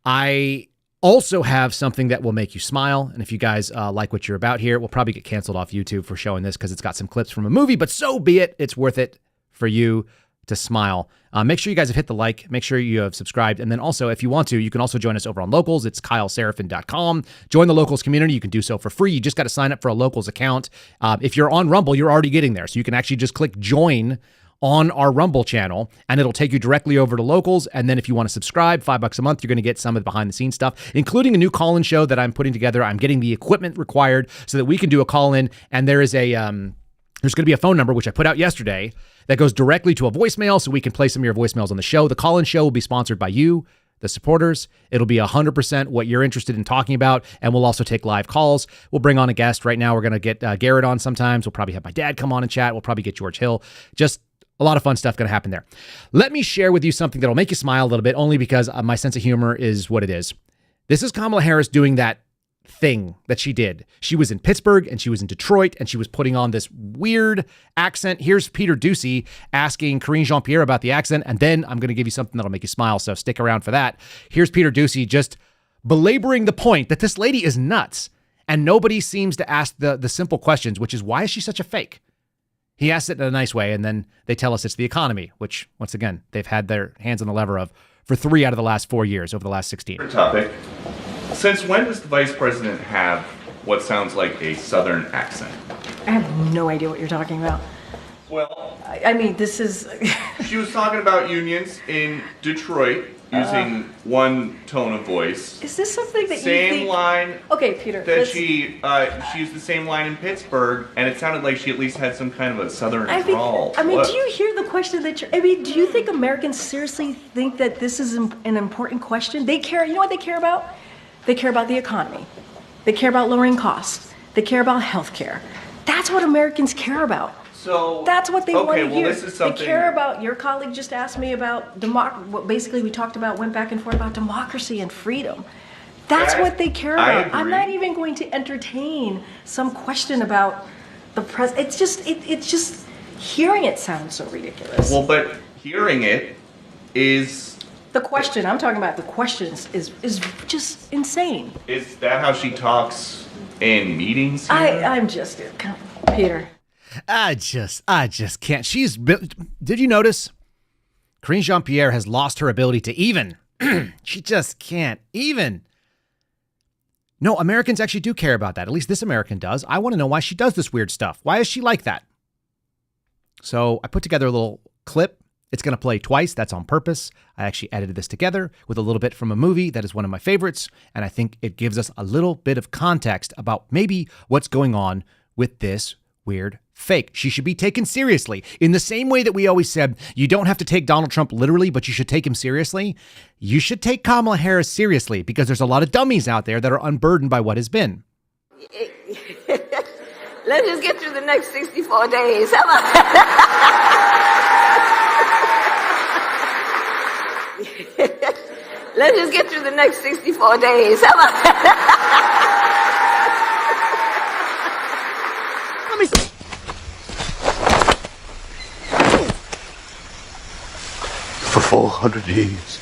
I also have something that will make you smile. And if you guys like what you're about here, we'll probably get canceled off YouTube for showing this because it's got some clips from a movie, but so be it. It's worth it for you to smile. Make sure you guys have hit the like. Make sure you have subscribed. And then also, if you want to, you can also join us over on Locals. It's KyleSerafin.com. Join the Locals community. You can do so for free. You just got to sign up for a Locals account. If you're on Rumble, you're already getting there. So you can actually just click join on our Rumble channel, and it'll take you directly over to Locals. And then if you want to subscribe, $5 a month, you're going to get some of the behind the scenes stuff, including a new call-in show that I'm putting together. I'm getting the equipment required so that we can do a call-in. And there is there's going to be a phone number, which I put out yesterday, that goes directly to a voicemail so we can play some of your voicemails on the show. The call-in show will be sponsored by you, the supporters. It'll be 100% what you're interested in talking about, and we'll also take live calls. We'll bring on a guest. Right now, we're going to get Garrett on sometimes. We'll probably have my dad come on and chat. We'll probably get George Hill. Just a lot of fun stuff going to happen there. Let me share with you something that'll make you smile a little bit, only because my sense of humor is what it is. This is Kamala Harris doing that thing that she did. She was in Pittsburgh and she was in Detroit and she was putting on this weird accent. Here's Peter Doocy asking Karine Jean-Pierre about the accent, and then I'm going to give you something that'll make you smile, so stick around for that. Here's Peter Doocy just belaboring the point that this lady is nuts, and nobody seems to ask the simple questions, which is, why is she such a fake? He asks it in a nice way, and then they tell us it's the economy, which, once again, they've had their hands on the lever of for 3 out of the last 4 years, over the last 16. Topic. Since when does the vice president have what sounds like a southern accent? I have no idea what you're talking about. Well, I mean, this is... she was talking about unions in Detroit using one tone of voice. Is this something that same you think... line. Okay, Peter. That she used the same line in Pittsburgh, and it sounded like she at least had some kind of a southern drawl. I mean, What? do you hear the question that you're... I mean, do you think Americans seriously think that this is an important question? They care... You know what they care about? They care about the economy. They care about lowering costs. They care about health care. That's what Americans care about. So that's what they want to hear. This is something... They care about, your colleague just asked me about, what basically we talked about, went back and forth about democracy and freedom. That's what they care about. I'm not even going to entertain some question about the president. It's just, hearing it sounds so ridiculous. Well, but hearing it is... The question, I'm talking about the questions is just insane. Is that how she talks in meetings here? I'm just, Peter. I just can't. Did you notice? Karine Jean-Pierre has lost her ability to even. She just can't even. No, Americans actually do care about that. At least this American does. I want to know why she does this weird stuff. Why is she like that? So I put together a little clip. It's going to play twice. That's on purpose. I actually edited this together with a little bit from a movie that is one of my favorites. And I think it gives us a little bit of context about maybe what's going on with this weird fake. She should be taken seriously. In the same way that we always said, you don't have to take Donald Trump literally, but you should take him seriously. You should take Kamala Harris seriously because there's a lot of dummies out there that are unburdened by what has been. Let's just get through the next 64 days. How about Let's just get through the next 64 days. How about Let me see. For 400 years,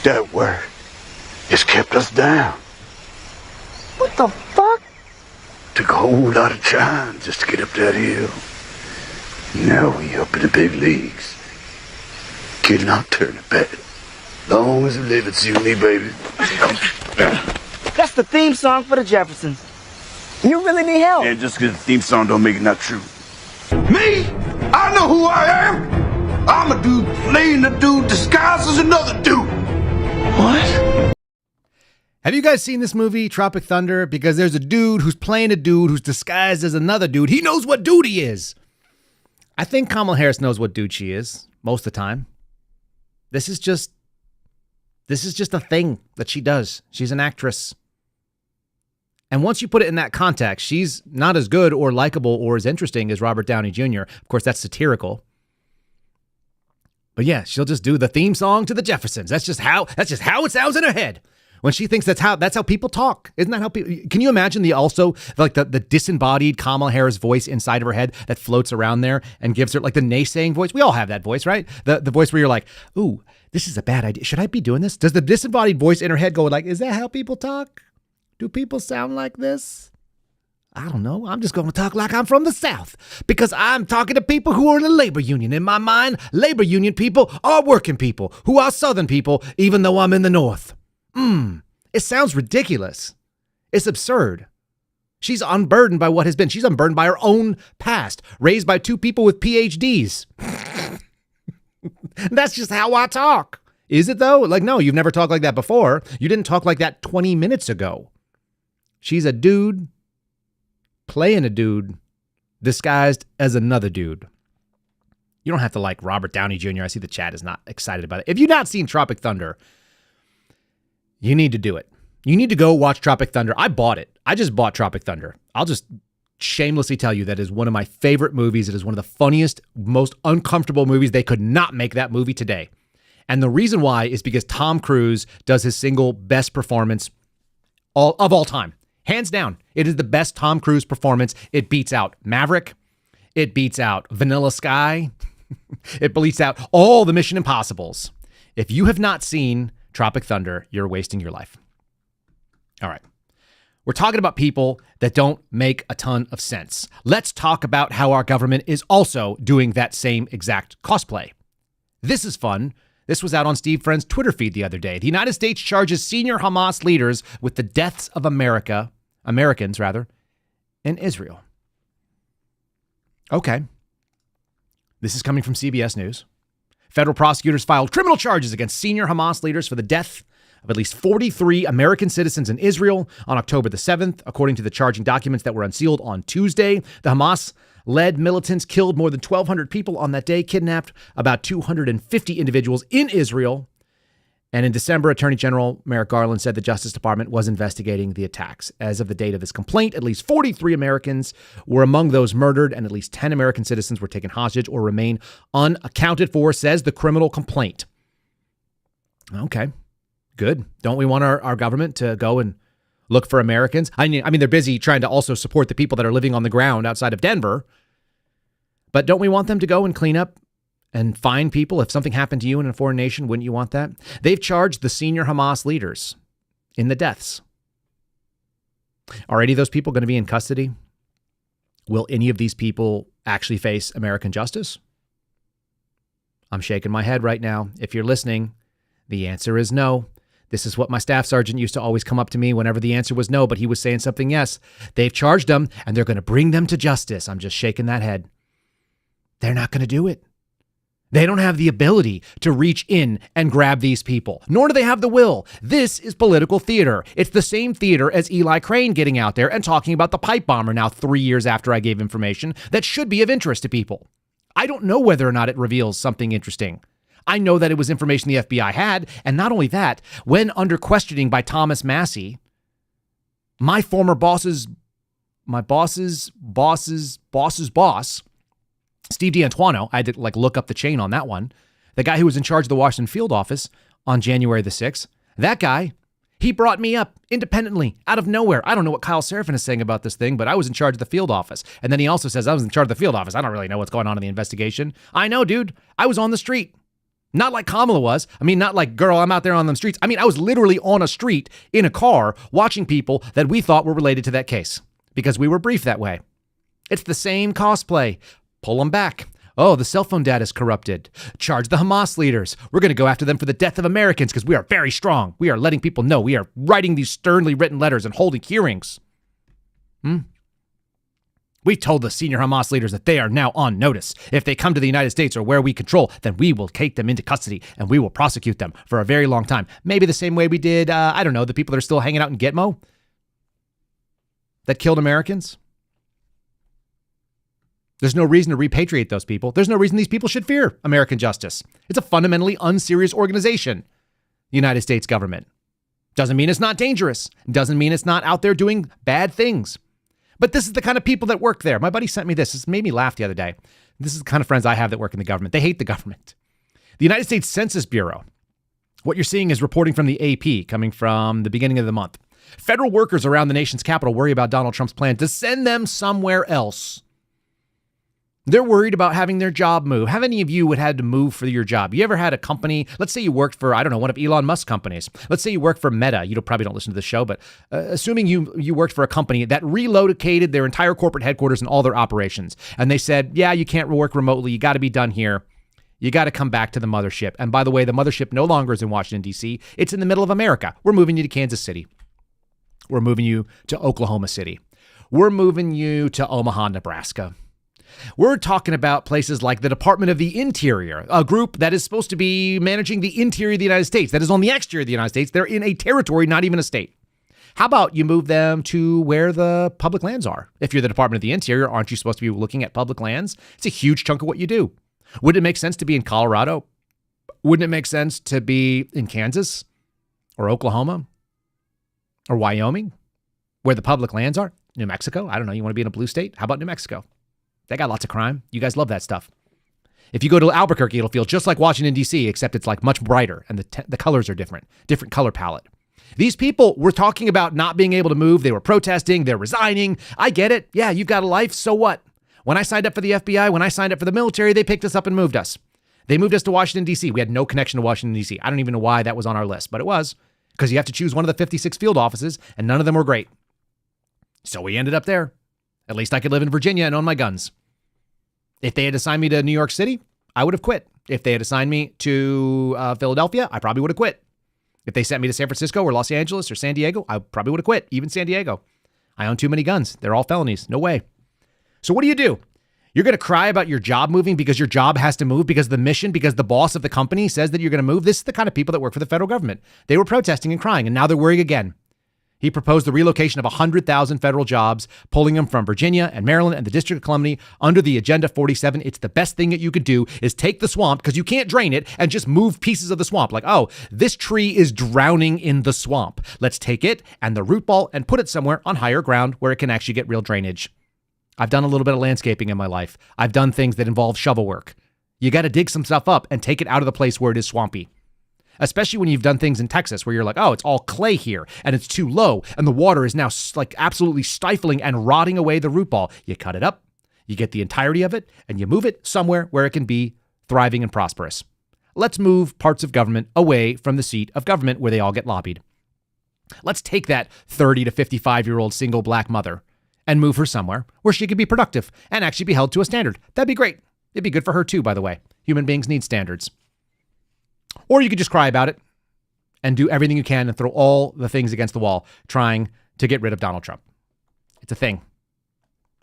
that word has kept us down. What the fuck? Took a whole lot of time just to get up that hill. Now we up in the big leagues. Kid, not turning back. Long as we live, it's you and me, baby. That's the theme song for the Jeffersons. You really need help. And just because the theme song don't make it not true. Me? I know who I am. I'm a dude playing a dude disguised as another dude. What? Have you guys seen this movie, Tropic Thunder? Because there's a dude who's playing a dude who's disguised as another dude. He knows what dude he is. I think Kamala Harris knows what dude she is most of the time. This is just a thing that she does. She's an actress. And once you put it in that context, she's not as good or likable or as interesting as Robert Downey Jr. Of course, that's satirical. But yeah, she'll just do the theme song to the Jeffersons. That's just how it sounds in her head. When she thinks that's how people talk. Isn't that how people... Can you imagine the disembodied Kamala Harris voice inside of her head that floats around there and gives her like the naysaying voice? We all have that voice, right? The voice where you're like, ooh, this is a bad idea. Should I be doing this? Does the disembodied voice in her head go like, is that how people talk? Do people sound like this? I don't know. I'm just going to talk like I'm from the South because I'm talking to people who are in the labor union. In my mind, labor union people are working people who are Southern people, even though I'm in the North. It sounds ridiculous. It's absurd. She's unburdened by what has been. She's unburdened by her own past, raised by two people with PhDs. That's just how I talk. Is it though? Like, no, you've never talked like that before. You didn't talk like that 20 minutes ago. She's a dude playing a dude disguised as another dude. You don't have to like Robert Downey Jr. I see the chat is not excited about it. If you've not seen Tropic Thunder, you need to do it. You need to go watch Tropic Thunder. I bought it. I just bought Tropic Thunder. I'll just shamelessly tell you that is one of my favorite movies. It is one of the funniest, most uncomfortable movies. They could not make that movie today. And the reason why is because Tom Cruise does his single best performance of all time. Hands down, it is the best Tom Cruise performance. It beats out Maverick. It beats out Vanilla Sky. It beats out all the Mission Impossibles. If you have not seen Tropic Thunder, you're wasting your life. All right. We're talking about people that don't make a ton of sense. Let's talk about how our government is also doing that same exact cosplay. This is fun. This was out on Steve Friend's Twitter feed the other day. The United States charges senior Hamas leaders with the deaths of Americans, in Israel. Okay. This is coming from CBS News. Federal prosecutors filed criminal charges against senior Hamas leaders for the death of at least 43 American citizens in Israel on October the 7th, according to the charging documents that were unsealed on Tuesday. The Hamas-led militants killed more than 1,200 people on that day, kidnapped about 250 individuals in Israel. And in December, Attorney General Merrick Garland said the Justice Department was investigating the attacks. As of the date of this complaint, at least 43 Americans were among those murdered, and at least 10 American citizens were taken hostage or remain unaccounted for, says the criminal complaint. Okay, good. Don't we want our government to go and look for Americans? I mean, they're busy trying to also support the people that are living on the ground outside of Denver. But don't we want them to go and clean up and find people? If something happened to you in a foreign nation, wouldn't you want that? They've charged the senior Hamas leaders in the deaths. Are any of those people going to be in custody? Will any of these people actually face American justice? I'm shaking my head right now. If you're listening, the answer is no. This is what my staff sergeant used to always come up to me whenever the answer was no, but he was saying something yes. They've charged them and they're going to bring them to justice. I'm just shaking that head. They're not going to do it. They don't have the ability to reach in and grab these people, nor do they have the will. This is political theater. It's the same theater as Eli Crane getting out there and talking about the pipe bomber now 3 years after I gave information that should be of interest to people. I don't know whether or not it reveals something interesting. I know that it was information the FBI had, and not only that, when under questioning by Thomas Massey, my boss's boss, Steve D'Antuono, I had to look up the chain on that one. The guy who was in charge of the Washington field office on January the 6th, that guy, he brought me up independently out of nowhere. I don't know what Kyle Seraphin is saying about this thing, but I was in charge of the field office. And then he also says I was in charge of the field office. I don't really know what's going on in the investigation. I know, dude. I was on the street. Not like Kamala was. I mean, not like, girl, I'm out there on the streets. I mean, I was literally on a street in a car watching people that we thought were related to that case because we were briefed that way. It's the same cosplay. Pull them back. Oh, the cell phone data is corrupted. Charge the Hamas leaders. We're going to go after them for the death of Americans because we are very strong. We are letting people know. We are writing these sternly written letters and holding hearings. We told the senior Hamas leaders that they are now on notice. If they come to the United States or where we control, then we will take them into custody and we will prosecute them for a very long time. Maybe the same way we did, the people that are still hanging out in Gitmo that killed Americans. There's no reason to repatriate those people. There's no reason these people should fear American justice. It's a fundamentally unserious organization, the United States government. Doesn't mean it's not dangerous. Doesn't mean it's not out there doing bad things. But this is the kind of people that work there. My buddy sent me this. This made me laugh the other day. This is the kind of friends I have that work in the government. They hate the government. The United States Census Bureau. What you're seeing is reporting from the AP coming from the beginning of the month. Federal workers around the nation's capital worry about Donald Trump's plan to send them somewhere else. They're worried about having their job move. How many of you would have to move for your job? You ever had a company, let's say you worked for, one of Elon Musk's companies. Let's say you work for Meta. You probably don't listen to the show, but assuming you worked for a company that relocated their entire corporate headquarters and all their operations. And they said, yeah, you can't work remotely. You got to be done here. You got to come back to the mothership. And by the way, the mothership no longer is in Washington, D.C. It's in the middle of America. We're moving you to Kansas City. We're moving you to Oklahoma City. We're moving you to Omaha, Nebraska. We're talking about places like the Department of the Interior, a group that is supposed to be managing the interior of the United States, that is on the exterior of the United States. They're in a territory, not even a state. How about you move them to where the public lands are? If you're the Department of the Interior, aren't you supposed to be looking at public lands? It's a huge chunk of what you do. Wouldn't it make sense to be in Colorado? Wouldn't it make sense to be in Kansas or Oklahoma or Wyoming, where the public lands are? New Mexico? I don't know. You want to be in a blue state? How about New Mexico? They got lots of crime. You guys love that stuff. If you go to Albuquerque, it'll feel just like Washington, D.C., except it's much brighter and the colors are different color palette. These people were talking about not being able to move. They were protesting. They're resigning. I get it. Yeah, you've got a life. So what? When I signed up for the FBI, when I signed up for the military, they picked us up and moved us. They moved us to Washington, D.C. We had no connection to Washington, D.C. I don't even know why that was on our list, but it was because you have to choose one of the 56 field offices, and none of them were great. So we ended up there. At least I could live in Virginia and own my guns. If they had assigned me to New York City, I would have quit. If they had assigned me to Philadelphia, I probably would have quit. If they sent me to San Francisco or Los Angeles or San Diego, I probably would have quit. Even San Diego. I own too many guns. They're all felonies. No way. So what do? You're going to cry about your job moving because your job has to move because of the mission, because the boss of the company says that you're going to move. This is the kind of people that work for the federal government. They were protesting and crying, and now they're worrying again. He proposed the relocation of 100,000 federal jobs, pulling them from Virginia and Maryland and the District of Columbia under the Agenda 47. It's the best thing that you could do is take the swamp, because you can't drain it, and just move pieces of the swamp. Like, oh, this tree is drowning in the swamp. Let's take it and the root ball and put it somewhere on higher ground where it can actually get real drainage. I've done a little bit of landscaping in my life. I've done things that involve shovel work. You got to dig some stuff up and take it out of the place where it is swampy. Especially when you've done things in Texas where you're like, oh, it's all clay here and it's too low and the water is now like absolutely stifling and rotting away the root ball. You cut it up, you get the entirety of it, and you move it somewhere where it can be thriving and prosperous. Let's move parts of government away from the seat of government where they all get lobbied. Let's take that 30 to 55-year-old single black mother and move her somewhere where she could be productive and actually be held to a standard. That'd be great. It'd be good for her too, by the way. Human beings need standards. Or you could just cry about it and do everything you can and throw all the things against the wall trying to get rid of Donald Trump. It's a thing.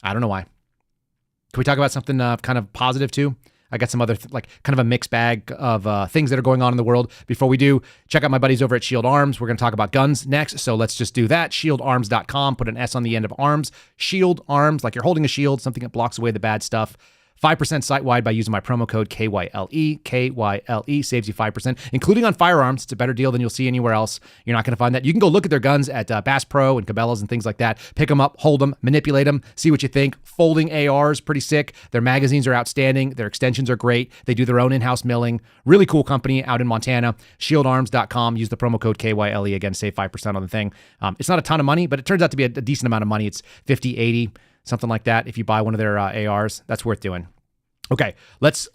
I don't know why. Can we talk about something kind of positive too? I got some other kind of a mixed bag of things that are going on in the world. Before we do, check out my buddies over at Shield Arms. We're going to talk about guns next, so let's just do that. ShieldArms.com. Put an S on the end of arms. Shield Arms, like you're holding a shield, something that blocks away the bad stuff. 5% site-wide by using my promo code KYLE. KYLE saves you 5%, including on firearms. It's a better deal than you'll see anywhere else. You're not going to find that. You can go look at their guns at Bass Pro and Cabela's and things like that. Pick them up, hold them, manipulate them, see what you think. Folding ARs, pretty sick. Their magazines are outstanding. Their extensions are great. They do their own in-house milling. Really cool company out in Montana. ShieldArms.com. Use the promo code KYLE. Again, save 5% on the thing. It's not a ton of money, but it turns out to be a decent amount of money. It's 50, 80, something like that. If you buy one of their ARs, that's worth doing. Okay, let's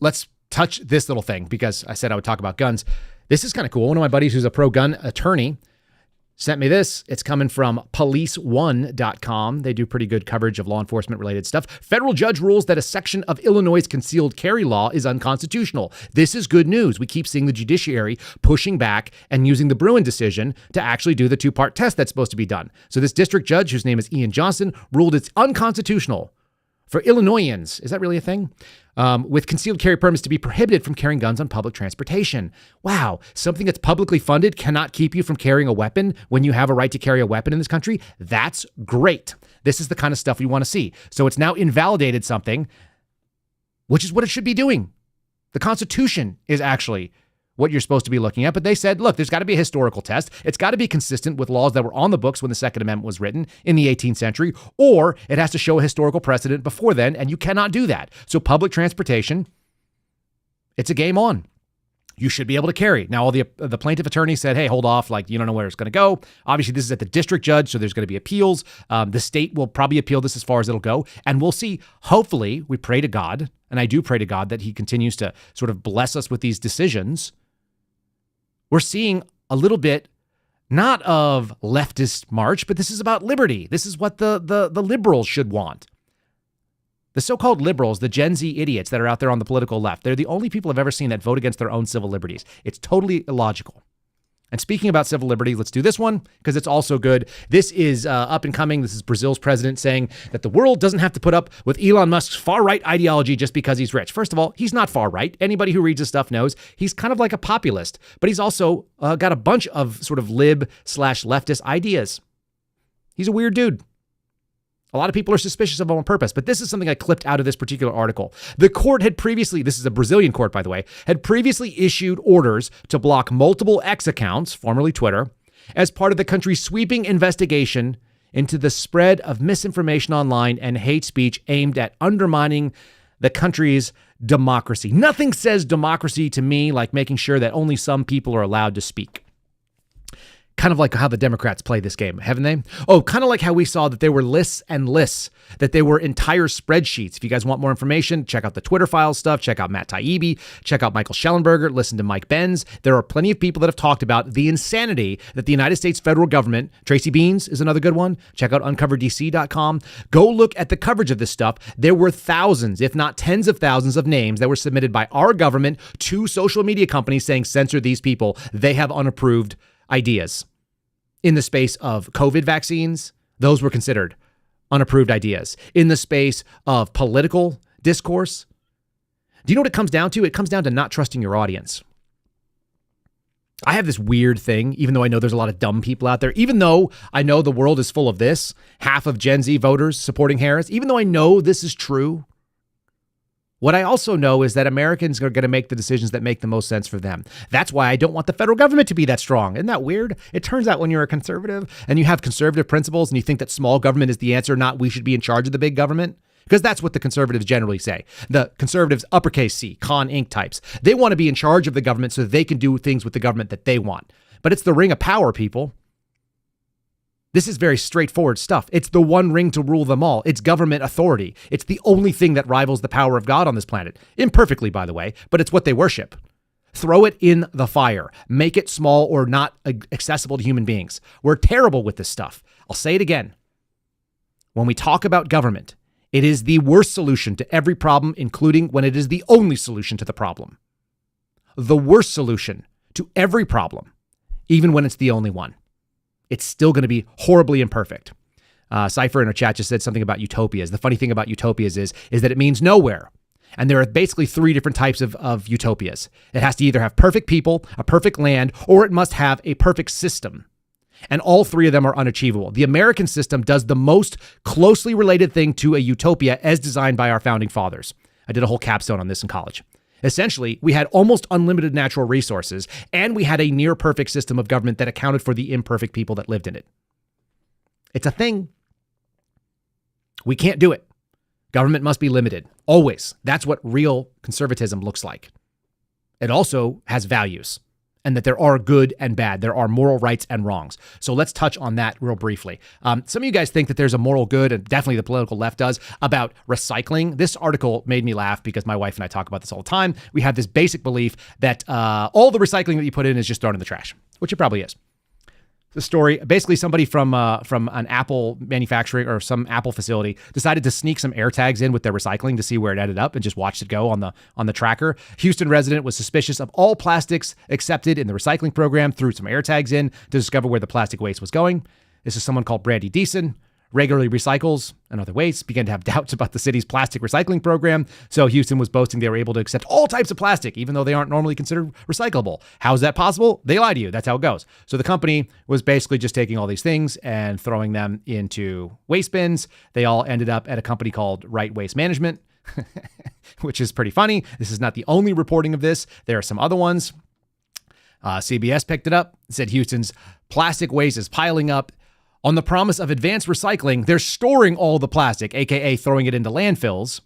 touch this little thing because I said I would talk about guns. This is kind of cool. One of my buddies who's a pro-gun attorney sent me this. It's coming from police1.com. They do pretty good coverage of law enforcement related stuff. Federal judge rules that a section of Illinois' concealed carry law is unconstitutional. This is good news. We keep seeing the judiciary pushing back and using the Bruin decision to actually do the two-part test that's supposed to be done. So this district judge, whose name is Ian Johnson, ruled it's unconstitutional for Illinoisans, is that really a thing? With concealed carry permits to be prohibited from carrying guns on public transportation. Wow, something that's publicly funded cannot keep you from carrying a weapon when you have a right to carry a weapon in this country? That's great. This is the kind of stuff we want to see. So it's now invalidated something, which is what it should be doing. The Constitution is actually what you're supposed to be looking at. But they said, look, there's got to be a historical test. It's got to be consistent with laws that were on the books when the Second Amendment was written in the 18th century, or it has to show a historical precedent before then, and you cannot do that. So public transportation, it's a game on. You should be able to carry. Now, all the plaintiff attorneys said, hey, hold off, you don't know where it's going to go. Obviously, this is at the district judge, so there's going to be appeals. The state will probably appeal this as far as it'll go, and we'll see. Hopefully, we pray to God, and I do pray to God that he continues to sort of bless us with these decisions. We're seeing a little bit, not of leftist march, but this is about liberty. This is what the liberals should want. The so-called liberals, the Gen Z idiots that are out there on the political left, they're the only people I've ever seen that vote against their own civil liberties. It's totally illogical. And speaking about civil liberties, let's do this one because it's also good. This is up and coming. This is Brazil's president saying that the world doesn't have to put up with Elon Musk's far-right ideology just because he's rich. First of all, he's not far-right. Anybody who reads his stuff knows he's kind of like a populist, but he's also got a bunch of sort of lib/leftist ideas. He's a weird dude. A lot of people are suspicious of him on purpose, but this is something I clipped out of this particular article. The court had previously, this is a Brazilian court, by the way, had previously issued orders to block multiple X accounts, formerly Twitter, as part of the country's sweeping investigation into the spread of misinformation online and hate speech aimed at undermining the country's democracy. Nothing says democracy to me like making sure that only some people are allowed to speak. Kind of like how the Democrats play this game, haven't they? Oh, kind of like how we saw that there were lists and lists, that there were entire spreadsheets. If you guys want more information, check out the Twitter files stuff, check out Matt Taibbi, check out Michael Schellenberger, listen to Mike Benz. There are plenty of people that have talked about the insanity that the United States federal government, Tracy Beans is another good one. Check out uncovereddc.com. Go look at the coverage of this stuff. There were thousands, if not tens of thousands of names that were submitted by our government to social media companies saying, censor these people. They have unapproved ideas. In the space of COVID vaccines, those were considered unapproved ideas. In the space of political discourse. Do you know what it comes down to? It comes down to not trusting your audience. I have this weird thing, even though I know there's a lot of dumb people out there, even though I know the world is full of this, half of Gen Z voters supporting Harris, even though I know this is true, what I also know is that Americans are going to make the decisions that make the most sense for them. That's why I don't want the federal government to be that strong. Isn't that weird? It turns out when you're a conservative and you have conservative principles and you think that small government is the answer, not we should be in charge of the big government, because that's what the conservatives generally say. The conservatives, uppercase C, con Inc. types, they want to be in charge of the government so that they can do things with the government that they want. But it's the ring of power, people. This is very straightforward stuff. It's the one ring to rule them all. It's government authority. It's the only thing that rivals the power of God on this planet. Imperfectly, by the way, but it's what they worship. Throw it in the fire. Make it small or not accessible to human beings. We're terrible with this stuff. I'll say it again. When we talk about government, it is the worst solution to every problem, including when it is the only solution to the problem. The worst solution to every problem, even when it's the only one. It's still going to be horribly imperfect. Cypher in our chat just said something about utopias. The funny thing about utopias is that it means nowhere. And there are basically three different types of utopias. It has to either have perfect people, a perfect land, or it must have a perfect system. And all three of them are unachievable. The American system does the most closely related thing to a utopia as designed by our founding fathers. I did a whole capstone on this in college. Essentially, we had almost unlimited natural resources, and we had a near perfect system of government that accounted for the imperfect people that lived in it. It's a thing. We can't do it. Government must be limited. Always. That's what real conservatism looks like. It also has values, and that there are good and bad. There are moral rights and wrongs. So let's touch on that real briefly. Some of you guys think that there's a moral good, and definitely the political left does, about recycling. This article made me laugh because my wife and I talk about this all the time. We have this basic belief that all the recycling that you put in is just thrown in the trash, which it probably is. The story, basically somebody from an Apple manufacturing or some Apple facility decided to sneak some air tags in with their recycling to see where it ended up and just watched it go on the tracker. Houston resident was suspicious of all plastics accepted in the recycling program, threw some air tags in to discover where the plastic waste was going. This is someone called Brandy Deason. Regularly recycles and other waste, began to have doubts about the city's plastic recycling program. So Houston was boasting they were able to accept all types of plastic, even though they aren't normally considered recyclable. How is that possible? They lie to you. That's how it goes. So the company was basically just taking all these things and throwing them into waste bins. They all ended up at a company called Right Waste Management, which is pretty funny. This is not the only reporting of this. There are some other ones. CBS picked it up, said Houston's plastic waste is piling up. On the promise of advanced recycling, they're storing all the plastic, aka throwing it into landfills.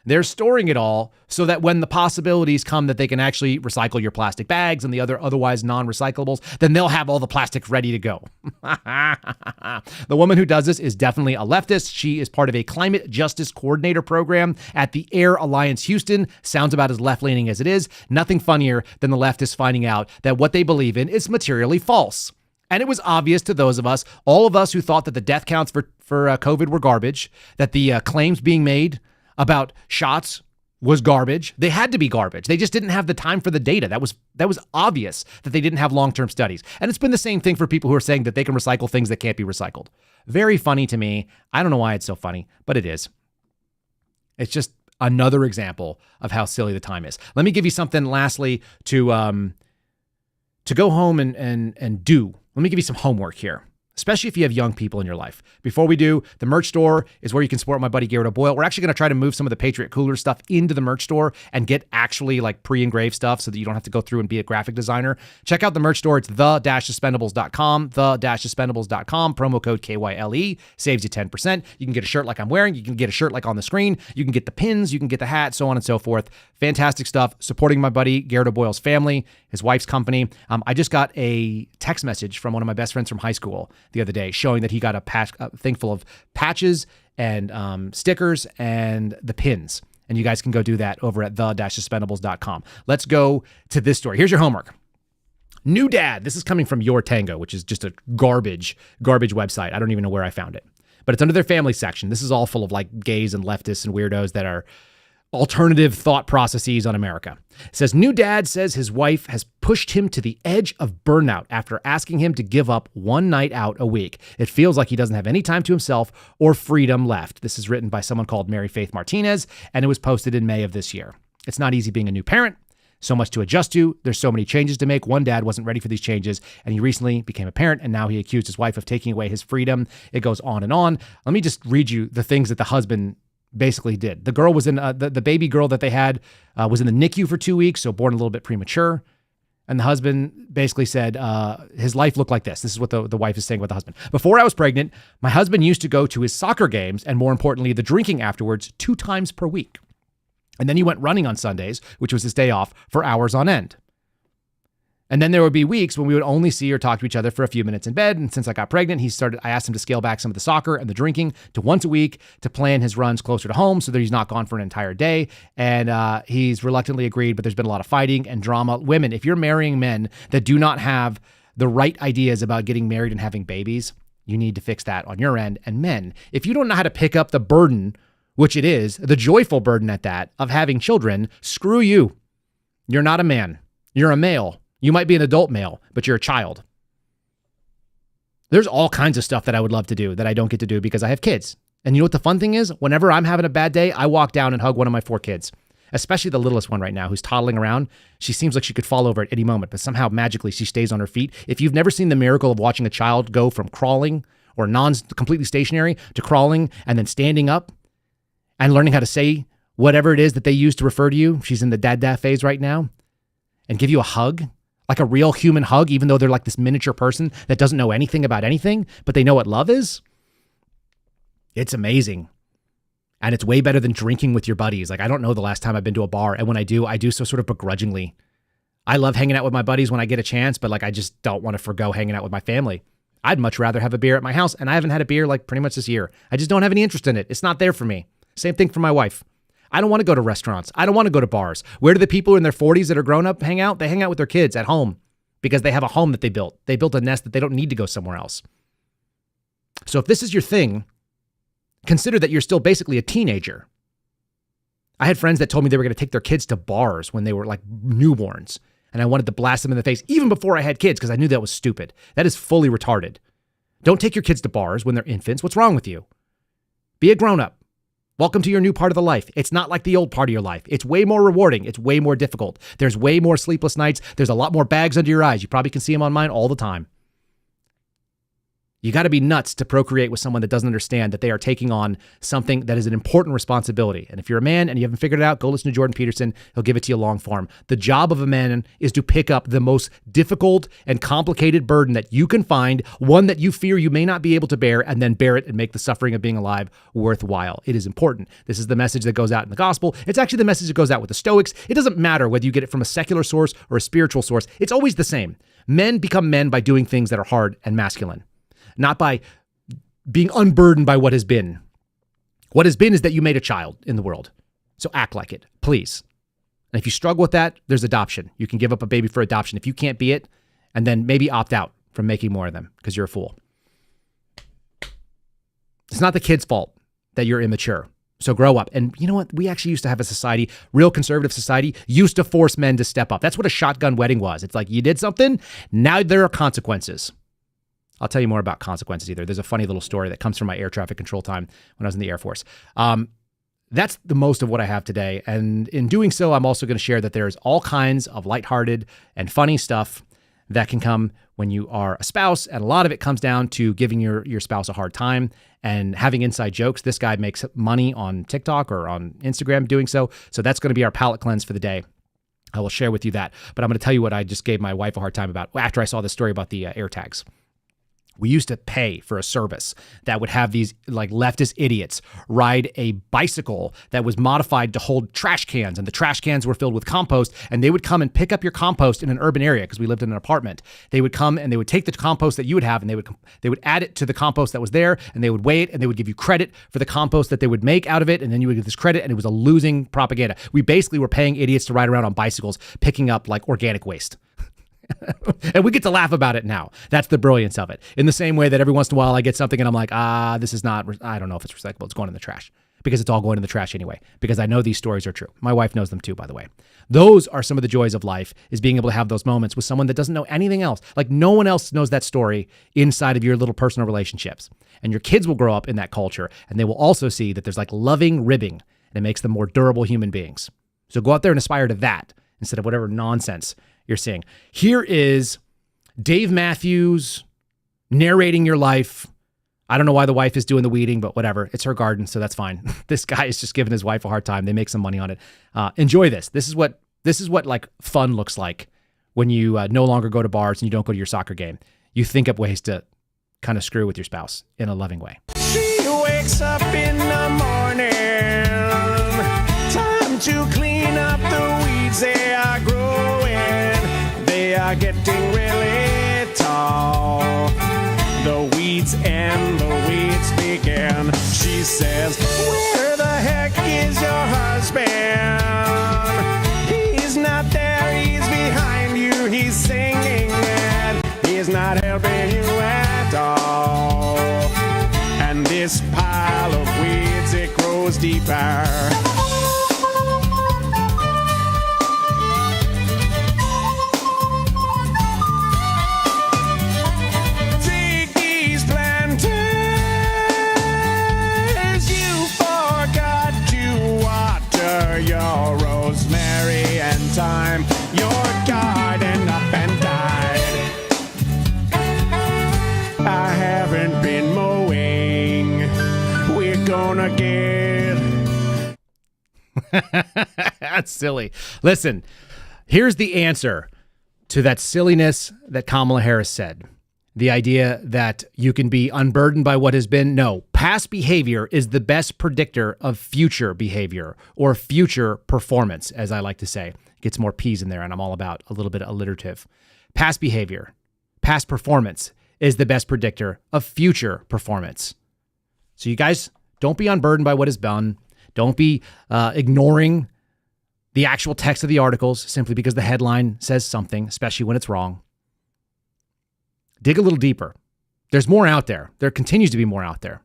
They're storing it all so that when the possibilities come that they can actually recycle your plastic bags and the otherwise non-recyclables, then they'll have all the plastic ready to go. The woman who does this is definitely a leftist. She is part of a climate justice coordinator program at the Air Alliance Houston. Sounds about as left-leaning as it is. Nothing funnier than the leftists finding out that what they believe in is materially false. And it was obvious to those of us, all of us who thought that the death counts for COVID were garbage, that the claims being made about shots was garbage. They had to be garbage. They just didn't have the time for the data. That was obvious that they didn't have long-term studies. And it's been the same thing for people who are saying that they can recycle things that can't be recycled. Very funny to me. I don't know why it's so funny, but it is. It's just another example of how silly the time is. Let me give you something lastly to go home and do. Let me give you some homework here, especially if you have young people in your life. Before we do, the merch store is where you can support my buddy Garrett O'Boyle. We're actually going to try to move some of the Patriot Cooler stuff into the merch store and get actually like pre-engraved stuff so that you don't have to go through and be a graphic designer. Check out the merch store. It's the-suspendables.com, the-suspendables.com, promo code KYLE, saves you 10%. You can get a shirt like I'm wearing. You can get a shirt like on the screen. You can get the pins. You can get the hat, so on and so forth. Fantastic stuff. Supporting my buddy Garrett O'Boyle's family, his wife's company. I just got a text message from one of my best friends from high school the other day showing that he got a thing full of patches and stickers and the pins. And you guys can go do that over at the-suspendables.com. Let's go to this story. Here's your homework. New dad. This is coming from Your Tango, which is just a garbage website. I don't even know where I found it. But it's under their family section. This is all full of like gays and leftists and weirdos that are alternative thought processes on America. It says, new dad says his wife has pushed him to the edge of burnout after asking him to give up one night out a week. It feels like he doesn't have any time to himself or freedom left. This is written by someone called Mary Faith Martinez, and it was posted in May of this year. It's not easy being a new parent. So much to adjust to. There's so many changes to make. One dad wasn't ready for these changes, and he recently became a parent, and now he accused his wife of taking away his freedom. It goes on and on. Let me just read you the things that the husband basically did. The girl was in the baby girl that they had was in the NICU for 2 weeks, so born a little bit premature. And the husband basically said his life looked like this. This is what the wife is saying about the husband. Before I was pregnant, my husband used to go to his soccer games and, more importantly, the drinking afterwards 2 times per week. And then he went running on Sundays, which was his day off, for hours on end. And then there would be weeks when we would only see or talk to each other for a few minutes in bed. And since I got pregnant, I asked him to scale back some of the soccer and the drinking to once a week to plan his runs closer to home so that he's not gone for an entire day. And he's reluctantly agreed, but there's been a lot of fighting and drama. Women, if you're marrying men that do not have the right ideas about getting married and having babies, you need to fix that on your end. And men, if you don't know how to pick up the burden, which it is, the joyful burden at that, of having children, screw you. You're not a man. You're a male. You might be an adult male, but you're a child. There's all kinds of stuff that I would love to do that I don't get to do because I have kids. And you know what the fun thing is? Whenever I'm having a bad day, I walk down and hug one of my 4 kids, especially the littlest one right now who's toddling around. She seems like she could fall over at any moment, but somehow magically she stays on her feet. If you've never seen the miracle of watching a child go from crawling or completely stationary to crawling and then standing up and learning how to say whatever it is that they use to refer to you, she's in the dad phase right now, and give you a hug, like a real human hug, even though they're like this miniature person that doesn't know anything about anything, but they know what love is. It's amazing. And it's way better than drinking with your buddies. Like, I don't know the last time I've been to a bar, and when I do so sort of begrudgingly. I love hanging out with my buddies when I get a chance, but like, I just don't want to forgo hanging out with my family. I'd much rather have a beer at my house, and I haven't had a beer like pretty much this year. I just don't have any interest in it. It's not there for me. Same thing for my wife. I don't want to go to restaurants. I don't want to go to bars. Where do the people in their 40s that are grown up hang out? They hang out with their kids at home because they have a home that they built. They built a nest that they don't need to go somewhere else. So if this is your thing, consider that you're still basically a teenager. I had friends that told me they were going to take their kids to bars when they were like newborns, and I wanted to blast them in the face even before I had kids because I knew that was stupid. That is fully retarded. Don't take your kids to bars when they're infants. What's wrong with you? Be a grown-up. Welcome to your new part of the life. It's not like the old part of your life. It's way more rewarding. It's way more difficult. There's way more sleepless nights. There's a lot more bags under your eyes. You probably can see them on mine all the time. You got to be nuts to procreate with someone that doesn't understand that they are taking on something that is an important responsibility. And if you're a man and you haven't figured it out, go listen to Jordan Peterson. He'll give it to you long form. The job of a man is to pick up the most difficult and complicated burden that you can find, one that you fear you may not be able to bear, and then bear it and make the suffering of being alive worthwhile. It is important. This is the message that goes out in the gospel. It's actually the message that goes out with the Stoics. It doesn't matter whether you get it from a secular source or a spiritual source. It's always the same. Men become men by doing things that are hard and masculine, not by being unburdened by what has been. What has been is that you made a child in the world. So act like it, please. And if you struggle with that, there's adoption. You can give up a baby for adoption if you can't be it, and then maybe opt out from making more of them because you're a fool. It's not the kid's fault that you're immature. So grow up. And you know what? We actually used to have a society, real conservative society, used to force men to step up. That's what a shotgun wedding was. It's like you did something, now there are consequences. I'll tell you more about consequences either. There's a funny little story that comes from my air traffic control time when I was in the Air Force. That's the most of what I have today. And in doing so, I'm also going to share that there's all kinds of lighthearted and funny stuff that can come when you are a spouse. And a lot of it comes down to giving your spouse a hard time and having inside jokes. This guy makes money on TikTok or on Instagram doing so. So that's going to be our palate cleanse for the day. I will share with you that. But I'm going to tell you what I just gave my wife a hard time about after I saw this story about the air tags. We used to pay for a service that would have these like leftist idiots ride a bicycle that was modified to hold trash cans, and the trash cans were filled with compost, and they would come and pick up your compost in an urban area because we lived in an apartment. They would come and they would take the compost that you would have and they would add it to the compost that was there, and they would weigh it, and they would give you credit for the compost that they would make out of it, and then you would get this credit, and it was a losing propaganda. We basically were paying idiots to ride around on bicycles picking up like organic waste. And we get to laugh about it now. That's the brilliance of it. In the same way that every once in a while I get something and I'm like, this is not, I don't know if it's recyclable. It's going in the trash. because it's all going in the trash anyway, because I know these stories are true. My wife knows them too, by the way. Those are some of the joys of life, is being able to have those moments with someone that doesn't know anything else. Like no one else knows that story inside of your little personal relationships. And your kids will grow up in that culture, and they will also see that there's like loving ribbing, and it makes them more durable human beings. So go out there and aspire to that instead of whatever nonsense you're seeing. Here is Dave Matthews narrating your life. I don't know why the wife is doing the weeding, but whatever. It's her garden, so that's fine. This guy is just giving his wife a hard time. They make some money on it. Enjoy this. This is what like fun looks like when you no longer go to bars and you don't go to your soccer game. You think up ways to kind of screw with your spouse in a loving way. She wakes up in the morning. Time to clean up the weeds. They are growing. They are getting really tall. The weeds and the weeds begin. She says, where the heck is your husband? He's not there, he's behind you, he's singing and he's not helping you at all. And this pile of weeds, it grows deeper. Your rosemary and thyme, your garden up and died. I haven't been mowing. We're gonna get. That's silly. Listen, here's the answer to that silliness that Kamala Harris said. The idea that you can be unburdened by what has been. No, past behavior is the best predictor of future behavior or future performance, as I like to say. Gets more P's in there, and I'm all about a little bit alliterative. Past behavior, past performance is the best predictor of future performance. So you guys, don't be unburdened by what is done. Don't be ignoring the actual text of the articles simply because the headline says something, especially when it's wrong. Dig a little deeper. There's more out there. There continues to be more out there.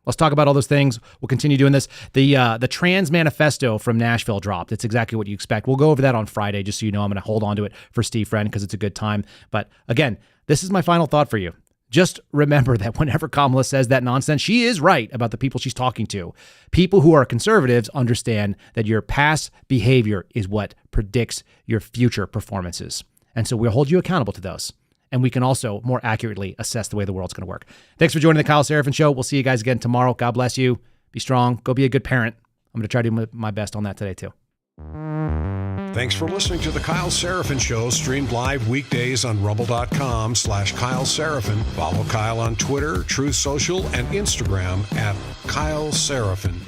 Let's talk about all those things. We'll continue doing this. The Trans Manifesto from Nashville dropped. It's exactly what you expect. We'll go over that on Friday, just so you know. I'm going to hold on to it for Steve Friend because it's a good time. But again, this is my final thought for you. Just remember that whenever Kamala says that nonsense, she is right about the people she's talking to. People who are conservatives understand that your past behavior is what predicts your future performances. And so we'll hold you accountable to those. And we can also more accurately assess the way the world's going to work. Thanks for joining the Kyle Seraphin Show. We'll see you guys again tomorrow. God bless you. Be strong. Go be a good parent. I'm going to try to do my best on that today, too. Thanks for listening to the Kyle Seraphin Show, streamed live weekdays on rumble.com/Kyle Seraphin. Follow Kyle on Twitter, Truth Social, and Instagram @Kyle Seraphin.